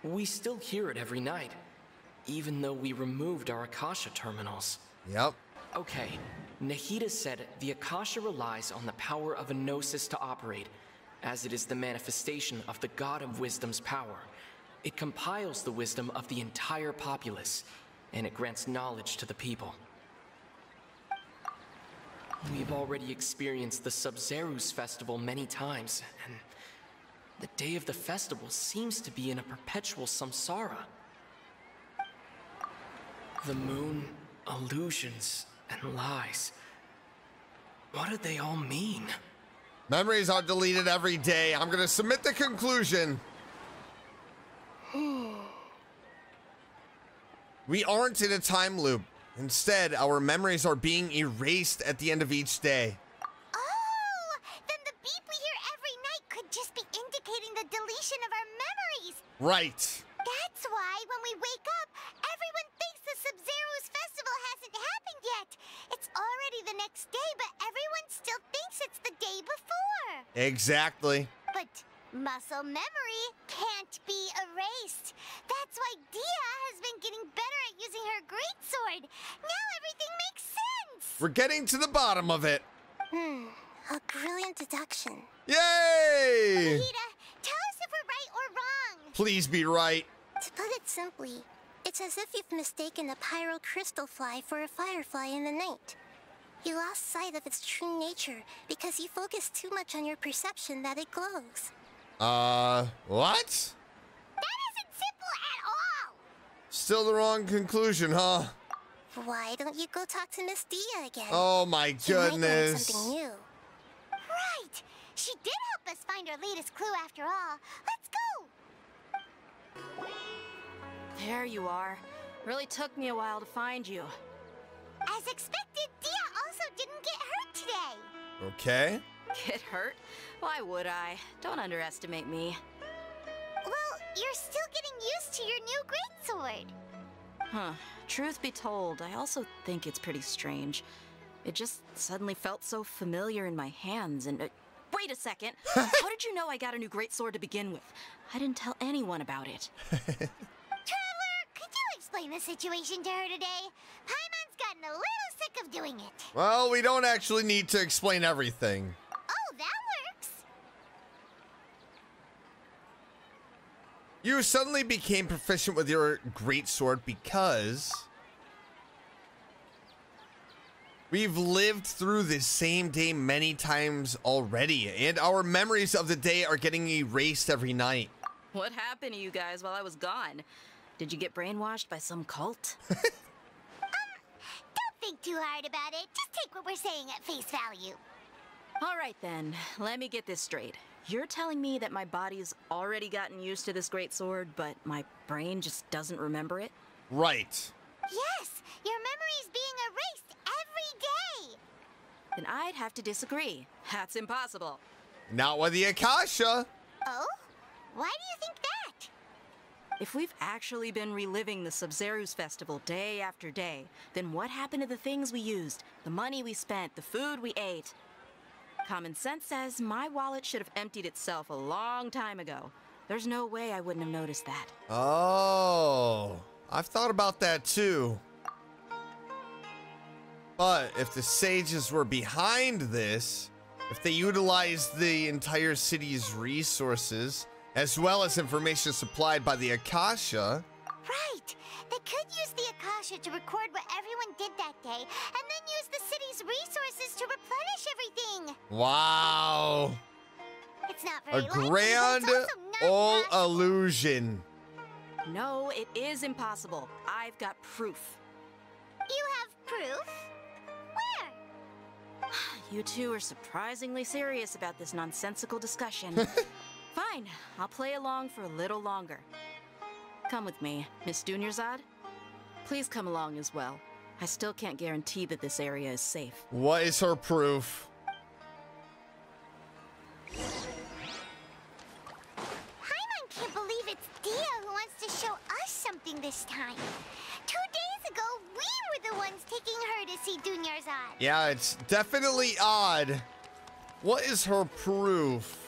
We still hear it every night, even though we removed our Akasha terminals. Yep. Okay, Nahida said the Akasha relies on the power of a gnosis to operate, as it is the manifestation of the God of Wisdom's power. It compiles the wisdom of the entire populace, and it grants knowledge to the people. We've already experienced the Sub-Zerus festival many times, and the day of the festival seems to be in a perpetual samsara. The moon, illusions, and lies. What do they all mean? Memories are deleted every day. I'm gonna submit the conclusion. We aren't in a time loop. Instead, our memories are being erased at the end of each day. Oh, then the beep we hear every night could just be indicating the deletion of our memories. Right. That's why when we wake up, everyone thinks the Sub-Zero's festival hasn't happened yet. It's already the next day, but everyone still thinks it's the day before. Exactly. But muscle memory can't be erased. That's why Dia has been getting better at using her greatsword. Now everything makes sense. We're getting to the bottom of it. A brilliant deduction. Yay! Nahida, tell us if we're right or wrong. Please be right. To put it simply, it's as if you've mistaken a pyro crystal fly for a firefly in the night. You lost sight of its true nature because you focused too much on your perception that it glows. What? That isn't simple at all. Still the wrong conclusion, huh? Why don't you go talk to Miss Dia again? Oh my You might learn goodness. something new. Right. She did help us find our latest clue after all. Let's go. There you are. Really took me a while to find you. As expected, Dia also didn't get hurt today. Okay. Get hurt? Why would I? Don't underestimate me. Well, you're still getting used to your new greatsword. Huh. Truth be told, I also think it's pretty strange. It just suddenly felt so familiar in my hands and... wait a second! How did you know I got a new greatsword to begin with? I didn't tell anyone about it. Traveler, could you explain the situation to her today? Paimon's gotten a little sick of doing it. Well, we don't actually need to explain everything. Oh, that works. You suddenly became proficient with your greatsword because we've lived through this same day many times already, and our memories of the day are getting erased every night. What happened to you guys while I was gone? Did you get brainwashed by some cult? Don't think too hard about it. Just take what we're saying at face value. All right then, let me get this straight. You're telling me that my body's already gotten used to this greatsword, but my brain just doesn't remember it? Right. Yes, your memory's being erased every day. Then I'd have to disagree. That's impossible. Not with the Akasha. Oh? Why do you think that? If we've actually been reliving the Sub-Zerus festival day after day, then what happened to the things we used, the money we spent, the food we ate? Common sense says my wallet should have emptied itself a long time ago. There's no way I wouldn't have noticed that. Oh, I've thought about that too. But if the sages were behind this, if they utilized the entire city's resources, as well as information supplied by the Akasha... Right! They could use the Akasha to record what everyone did that day, and then use the city's resources to replenish everything! Wow! It's not very A likely, grand but it's also not old impossible. illusion. No, it is impossible. I've got proof. You have proof? Where? You two are surprisingly serious about this nonsensical discussion. Fine, I'll play along for a little longer. Come with me, Miss Dunyarzad. Please come along as well. I still can't guarantee that this area is safe. What is her proof? Paimon can't believe it's Dia who wants to show us something this time. 2 days ago, we were the ones taking her to see Dunyarzad. Yeah, it's definitely odd. What is her proof?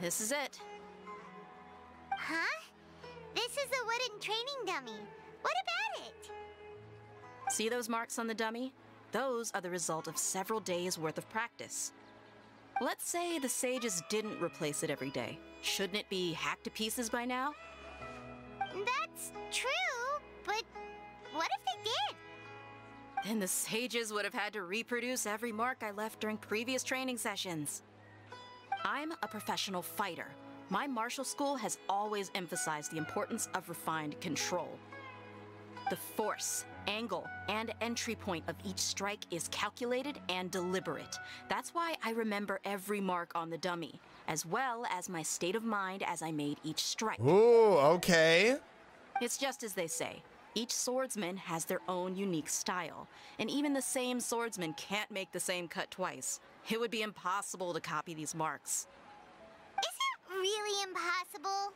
This is it. Huh? This is a wooden training dummy. What about it? See those marks on the dummy? Those are the result of several days' worth of practice. Let's say the sages didn't replace it every day. Shouldn't it be hacked to pieces by now? That's true, but what if they did? Then the sages would have had to reproduce every mark I left during previous training sessions. I'm a professional fighter. My martial school has always emphasized the importance of refined control. The force, angle, and entry point of each strike is calculated and deliberate. That's why I remember every mark on the dummy, as well as my state of mind as I made each strike. Ooh, okay. It's just as they say. Each swordsman has their own unique style, and even the same swordsman can't make the same cut twice. It would be impossible to copy these marks. Is it really impossible?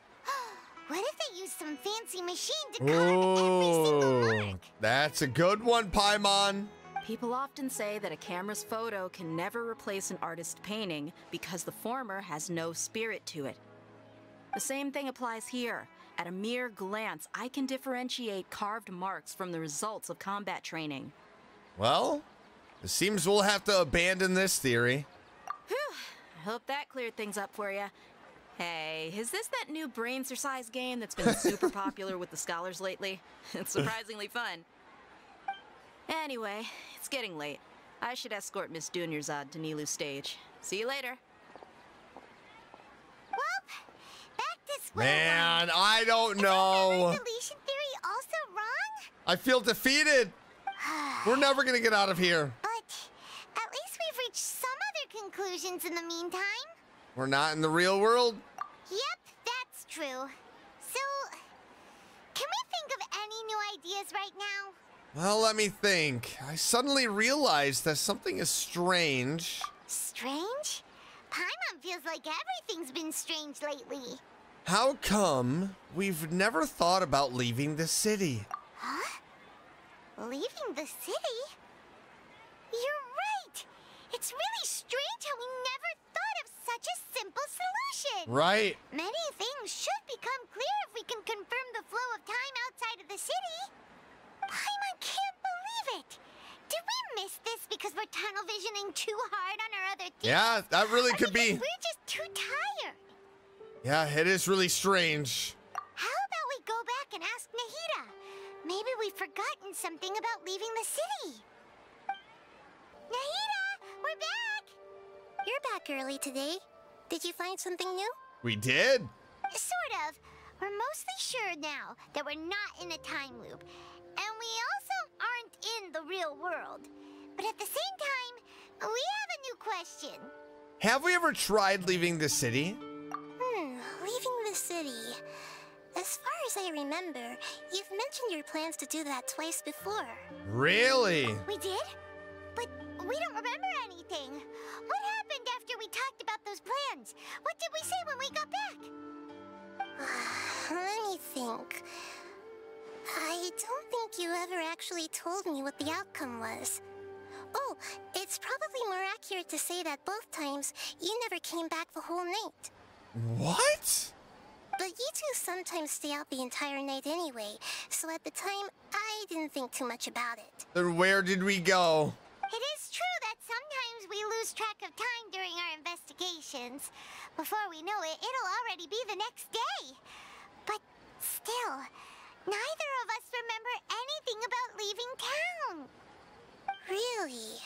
What if they use some fancy machine to carve every single mark? That's a good one, Paimon. People often say that a camera's photo can never replace an artist's painting because the former has no spirit to it. The same thing applies here. At a mere glance, I can differentiate carved marks from the results of combat training. Well, it seems we'll have to abandon this theory. Whew, I hope that cleared things up for you. Hey, is this that new brain exercise game that's been super popular with the scholars lately? It's surprisingly fun. Anyway, it's getting late. I should escort Miss Dunyarzad to Nilu's stage. See you later. Well, back to square Man, one. I don't Is know. the deletion theory also wrong? I feel defeated. We're never gonna get out of here. But at least we've reached some other conclusions in the meantime. We're not in the real world. Yep, that's true. So, can we think of any new ideas right now? Well, let me think. I suddenly realized that something is strange. Strange? Paimon feels like everything's been strange lately. How come we've never thought about leaving the city? Huh? Leaving the city? You're right! It's really strange how we never thought of such a simple solution! Right. Many things should become clear if we can confirm the flow of time outside of the city. Paimon can't believe it! Did we miss this because we're tunnel visioning too hard on our other things? Yeah, that really could be. We're just too tired. Yeah, it is really strange. How about we go back and ask Nahida? Maybe we've forgotten something about leaving the city. Nahida, we're back! You're back early today. Did you find something new? We did. Sort of. We're mostly sure now that we're not in a time loop. And we also aren't in the real world. But at the same time, we have a new question. Have we ever tried leaving the city? Leaving the city. As far as I remember, you've mentioned your plans to do that twice before. Really? We did? But we don't remember anything. What happened after we talked about those plans? What did we say when we got back? Let me think. I don't think you ever actually told me what the outcome was. Oh, it's probably more accurate to say that both times you never came back the whole night. What? But you two sometimes stay out the entire night anyway, so at the time, I didn't think too much about it. Then where did we go? It is true that sometimes we lose track of time during our investigations. Before we know it, it'll already be the next day. But still, neither of us remember anything about leaving town. Really?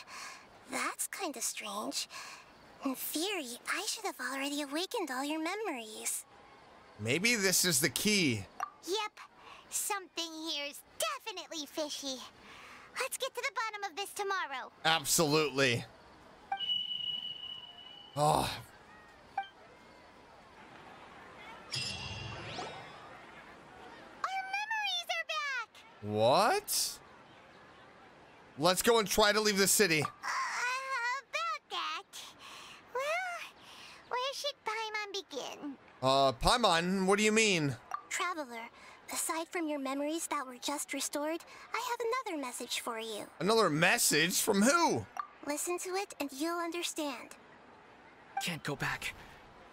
That's kind of strange. In theory, I should have already awakened all your memories. Maybe this is the key. Yep, something here's definitely fishy. Let's get to the bottom of this tomorrow. Absolutely. Oh. Our memories are back! What? Let's go and try to leave the city. About that. Well, where should Paimon begin? Paimon, what do you mean? Traveler, aside from your memories that were just restored, I have another message for you. Another message? From who? Listen to it and you'll understand. Can't go back.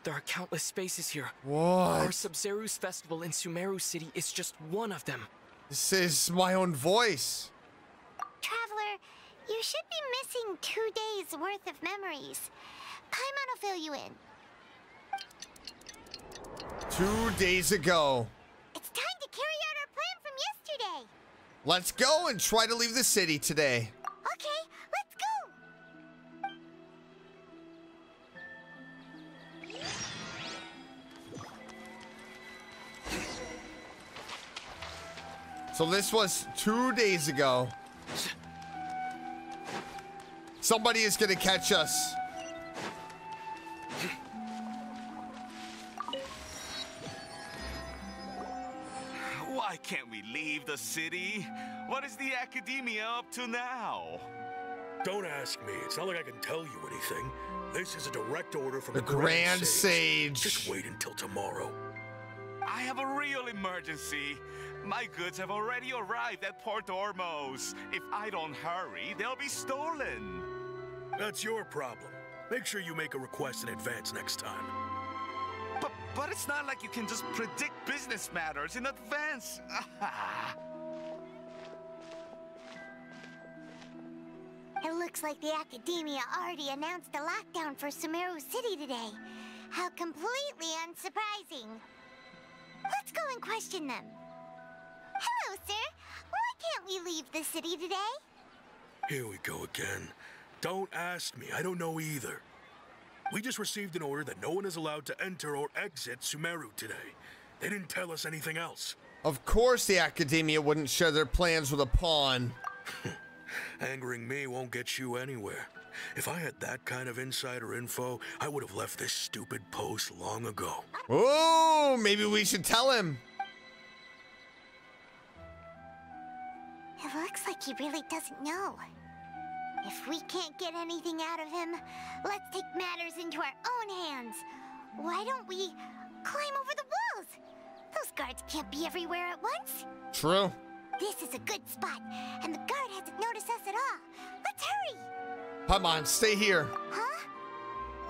There are countless spaces here. What? Our Sub-Zeru's festival in Sumeru City is just one of them. This is my own voice. Traveler, you should be missing 2 days worth of memories. Paimon will fill you in. 2 days ago. It's time to carry out our plan from yesterday. Let's go and try to leave the city today. Okay, let's go. So this was 2 days ago. Somebody is gonna catch us. Why can't we leave the city? What is the academia up to now? Don't ask me. It's not like I can tell you anything. This is a direct order from the Grand Sage. Just wait until tomorrow. I have a real emergency. My goods have already arrived at Port Ormos. If I don't hurry, they'll be stolen. That's your problem. Make sure you make a request in advance next time. But it's not like you can just predict business matters in advance. It looks like the Academia already announced a lockdown for Sumeru City today. How completely unsurprising. Let's go and question them. Hello, sir. Why can't we leave the city today? Here we go again. Don't ask me. I don't know either. We just received an order that no one is allowed to enter or exit Sumeru today. They didn't tell us anything else. Of course the Academia wouldn't share their plans with a pawn. Angering me won't get you anywhere. If I had that kind of insider info, I would have left this stupid post long ago. Oh, maybe we should tell him. It looks like he really doesn't know. If we can't get anything out of him, let's take matters into our own hands. Why don't we climb over the walls? Those guards can't be everywhere at once. True. This is a good spot, and the guard hasn't noticed us at all. Let's hurry! Paimon, stay here. Huh?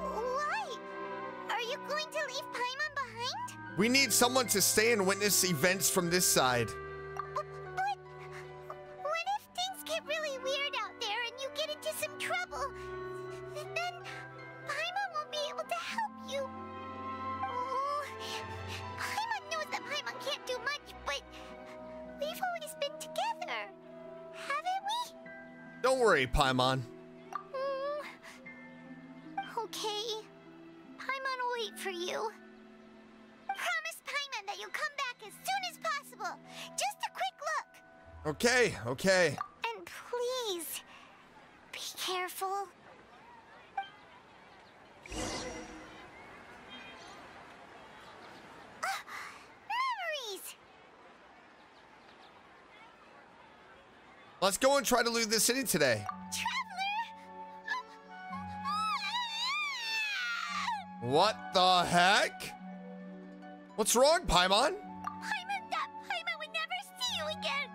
Why? Are you going to leave Paimon behind? We need someone to stay and witness events from this side. But what if things get really weird out there and you get into some trouble? Then Paimon won't be able to help you. Oh, Paimon knows that Paimon can't do much, but we've always been together, haven't we? Don't worry, Paimon. Okay. Paimon will wait for you. Promise Paimon that you'll come back as soon as possible. Just a quick look. Okay, okay. And please, be careful. Memories! Let's go and try to leave the city today. What the heck? What's wrong, Paimon? Paimon thought Paimon would never see you again.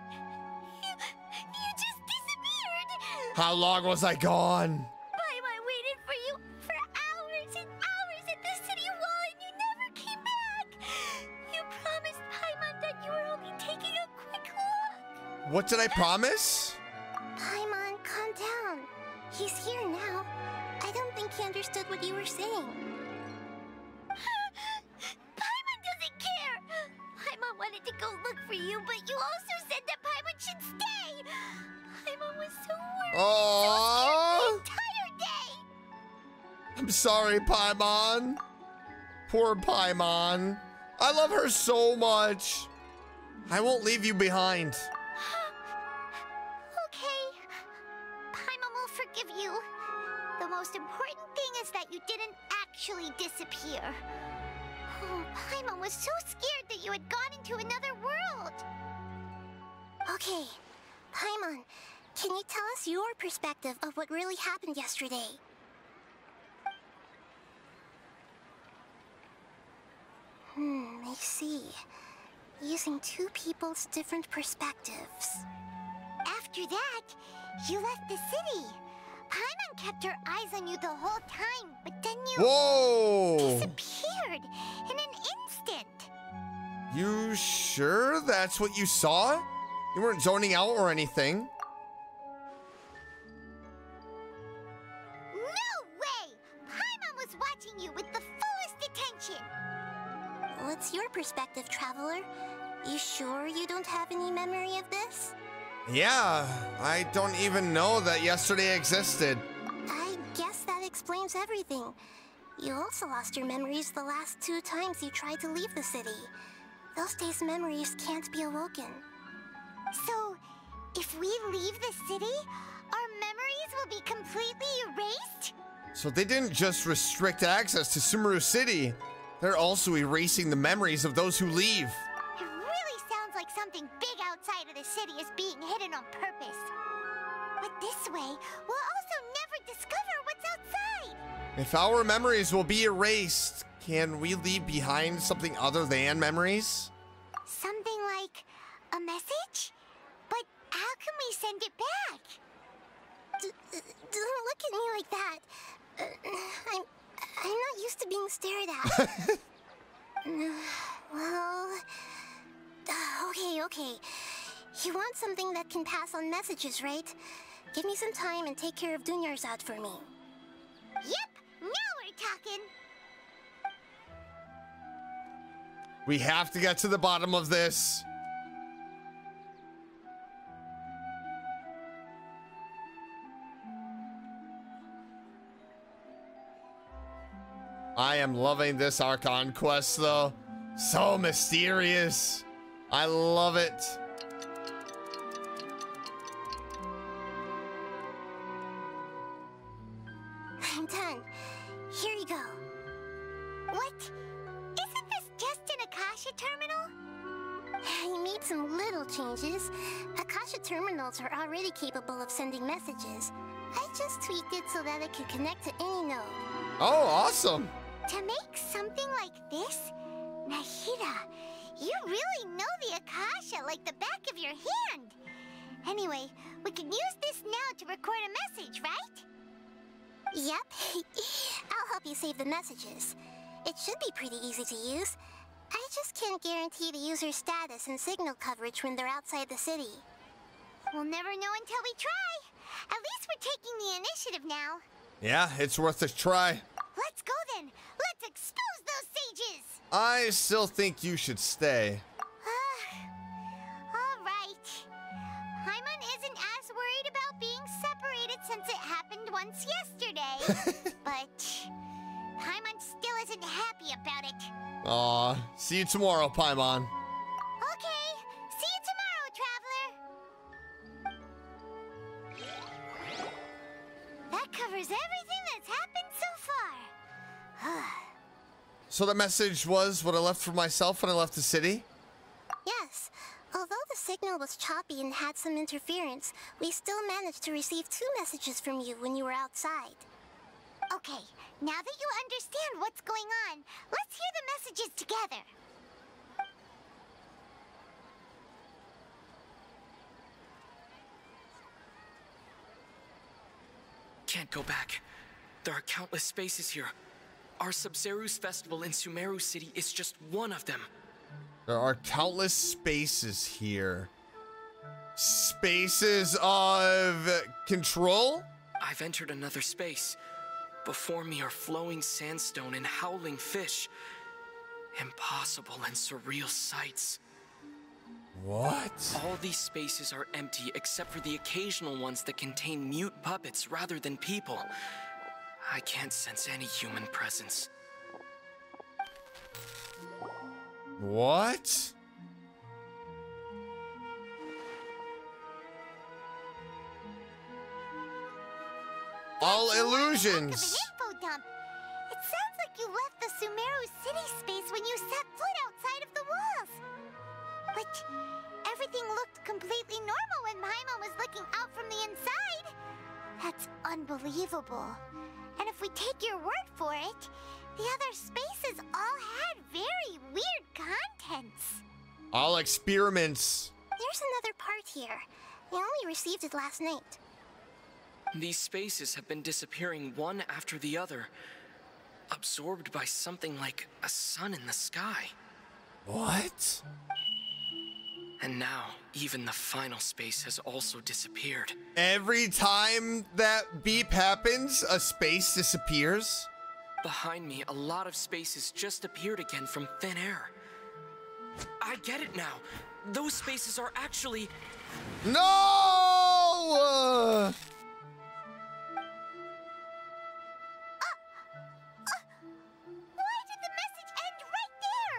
You just disappeared. How long was I gone? Paimon waited for you for hours and hours at the city wall and you never came back. You promised Paimon that you were only taking a quick look. What did I promise? Paimon, calm down. He's here now. I don't think he understood what you were saying. Paimon doesn't care. Paimon wanted to go look for you, but you also said that Paimon should stay. Paimon was so worried, so scared the entire day. I'm sorry, Paimon. Poor Paimon. I love her so much. I won't leave you behind. Okay. Paimon will forgive you. The most important thing is that you didn't actually disappear. Oh, Paimon was so scared that you had gone into another world. Okay, Paimon, can you tell us your perspective of what really happened yesterday? I see. Using two people's different perspectives. After that, you left the city. Paimon kept her eyes on you the whole time, but then you disappeared in an instant. You sure that's what you saw? You weren't zoning out or anything. No way! Paimon was watching you with the fullest attention. What's your perspective, Traveler? You sure you don't have any memory of this? Yeah, I don't even know that yesterday existed. I guess that explains everything. You also lost your memories the last 2 times you tried to leave the city. Those days' memories can't be awoken. So, if we leave the city, our memories will be completely erased? So they didn't just restrict access to Sumeru City. They're also erasing the memories of those who leave. It really sounds like something big outside of the city is being hidden on purpose. But this way, we'll also never discover what's outside. If our memories will be erased, can we leave behind something other than memories? Something like a message? But how can we send it back? Don't look at me like that. I'm not used to being stared at. Well, okay. You want something that can pass on messages, right? Give me some time and take care of Dunyarzad for me. Yep, now we're talking. We have to get to the bottom of this. I am loving this Archon quest, though. So mysterious. I love it. I'm done. Here you go. What? Isn't this just an Akasha terminal? I made some little changes. Akasha terminals are already capable of sending messages. I just tweaked it so that it could connect to any node. Oh, awesome. To make something like this? Nahida, you really know the Akasha like the back of your hand. Anyway, we can use this now to record a message, right? Yep. I'll help you save the messages. It should be pretty easy to use. I just can't guarantee the user's status and signal coverage when they're outside the city. We'll never know until we try. At least we're taking the initiative now. Yeah, it's worth a try. Let's go then. Let's expose those sages. I still think you should stay. All right. Paimon isn't as worried about being separated since it happened once yesterday. But Paimon still isn't happy about it. Aw, see you tomorrow, Paimon. Okay. See you tomorrow, Traveler. That covers everything that's happened so far. So the message was what I left for myself when I left the city? Yes. Although the signal was choppy and had some interference, we still managed to receive 2 messages from you when you were outside. Okay, now that you understand what's going on, let's hear the messages together. go back. There are countless spaces here. Our Sub-Zeru's festival in Sumeru City is just one of them. There are countless spaces here. Spaces of control? I've entered another space. Before me are flowing sandstone and howling fish. Impossible and surreal sights. What? All these spaces are empty except for the occasional ones that contain mute puppets rather than people. I can't sense any human presence. What? All illusions. Info dump. It sounds like you left the Sumeru City space when you set foot outside of the walls. But everything looked completely normal when Paimon was looking out from the inside. That's unbelievable. And if we take your word for it, the other spaces all had very weird contents. All experiments. There's another part here. I only received it last night. These spaces have been disappearing one after the other, absorbed by something like a sun in the sky. What? And now, even the final space has also disappeared. Every time that beep happens, a space disappears? Behind me, a lot of spaces just appeared again from thin air. I get it now. Those spaces are actually... No! Why did the message end right there?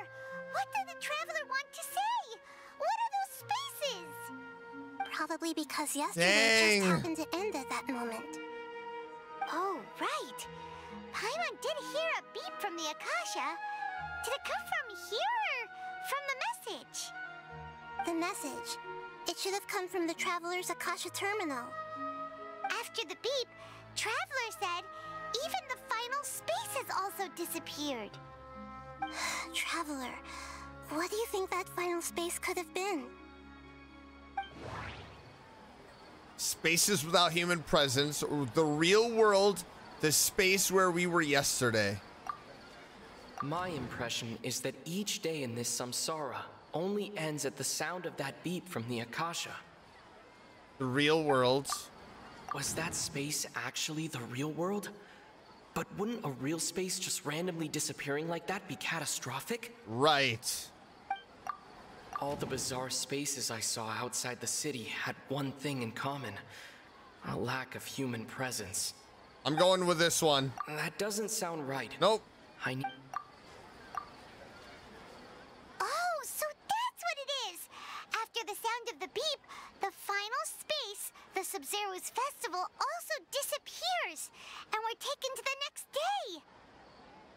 What did the traveler want to say? What are those spaces? Probably because yesterday just happened to end at that moment. Oh, right. Paimon did hear a beep from the Akasha. Did it come from here or from the message? The message. It should have come from the Traveler's Akasha terminal. After the beep, Traveler said even the final spaces also disappeared. Traveler, what do you think that final space could have been? Spaces without human presence, or the real world, the space where we were yesterday. My impression is that each day in this samsara only ends at the sound of that beep from the Akasha. The real world. Was that space actually the real world? But wouldn't a real space just randomly disappearing like that be catastrophic? Right. All the bizarre spaces I saw outside the city had one thing in common. A lack of human presence. I'm going with this one. That doesn't sound right. Nope. Oh, so that's what it is! After the sound of the beep, the final space, the Sub-Zeru's festival, also disappears, and we're taken to the next day.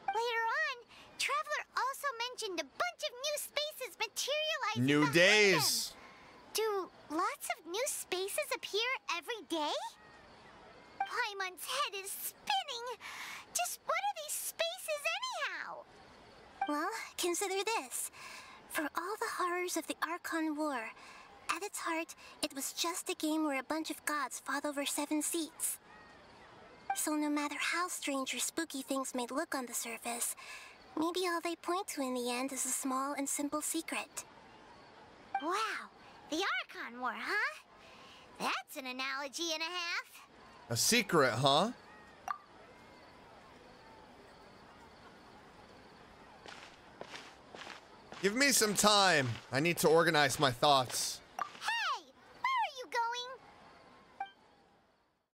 Later on, Traveler also mentioned a bunch of new spaces materializing New behind days. them. Do lots of new spaces appear every day? Paimon's head is spinning. Just what are these spaces anyhow? Well, consider this. For all the horrors of the Archon War, at its heart, it was just a game where a bunch of gods fought over 7 seats. So no matter how strange or spooky things may look on the surface, maybe all they point to in the end is a small and simple secret. Wow, the Archon War, huh? That's an analogy and a half. A secret, huh? Give me some time. I need to organize my thoughts.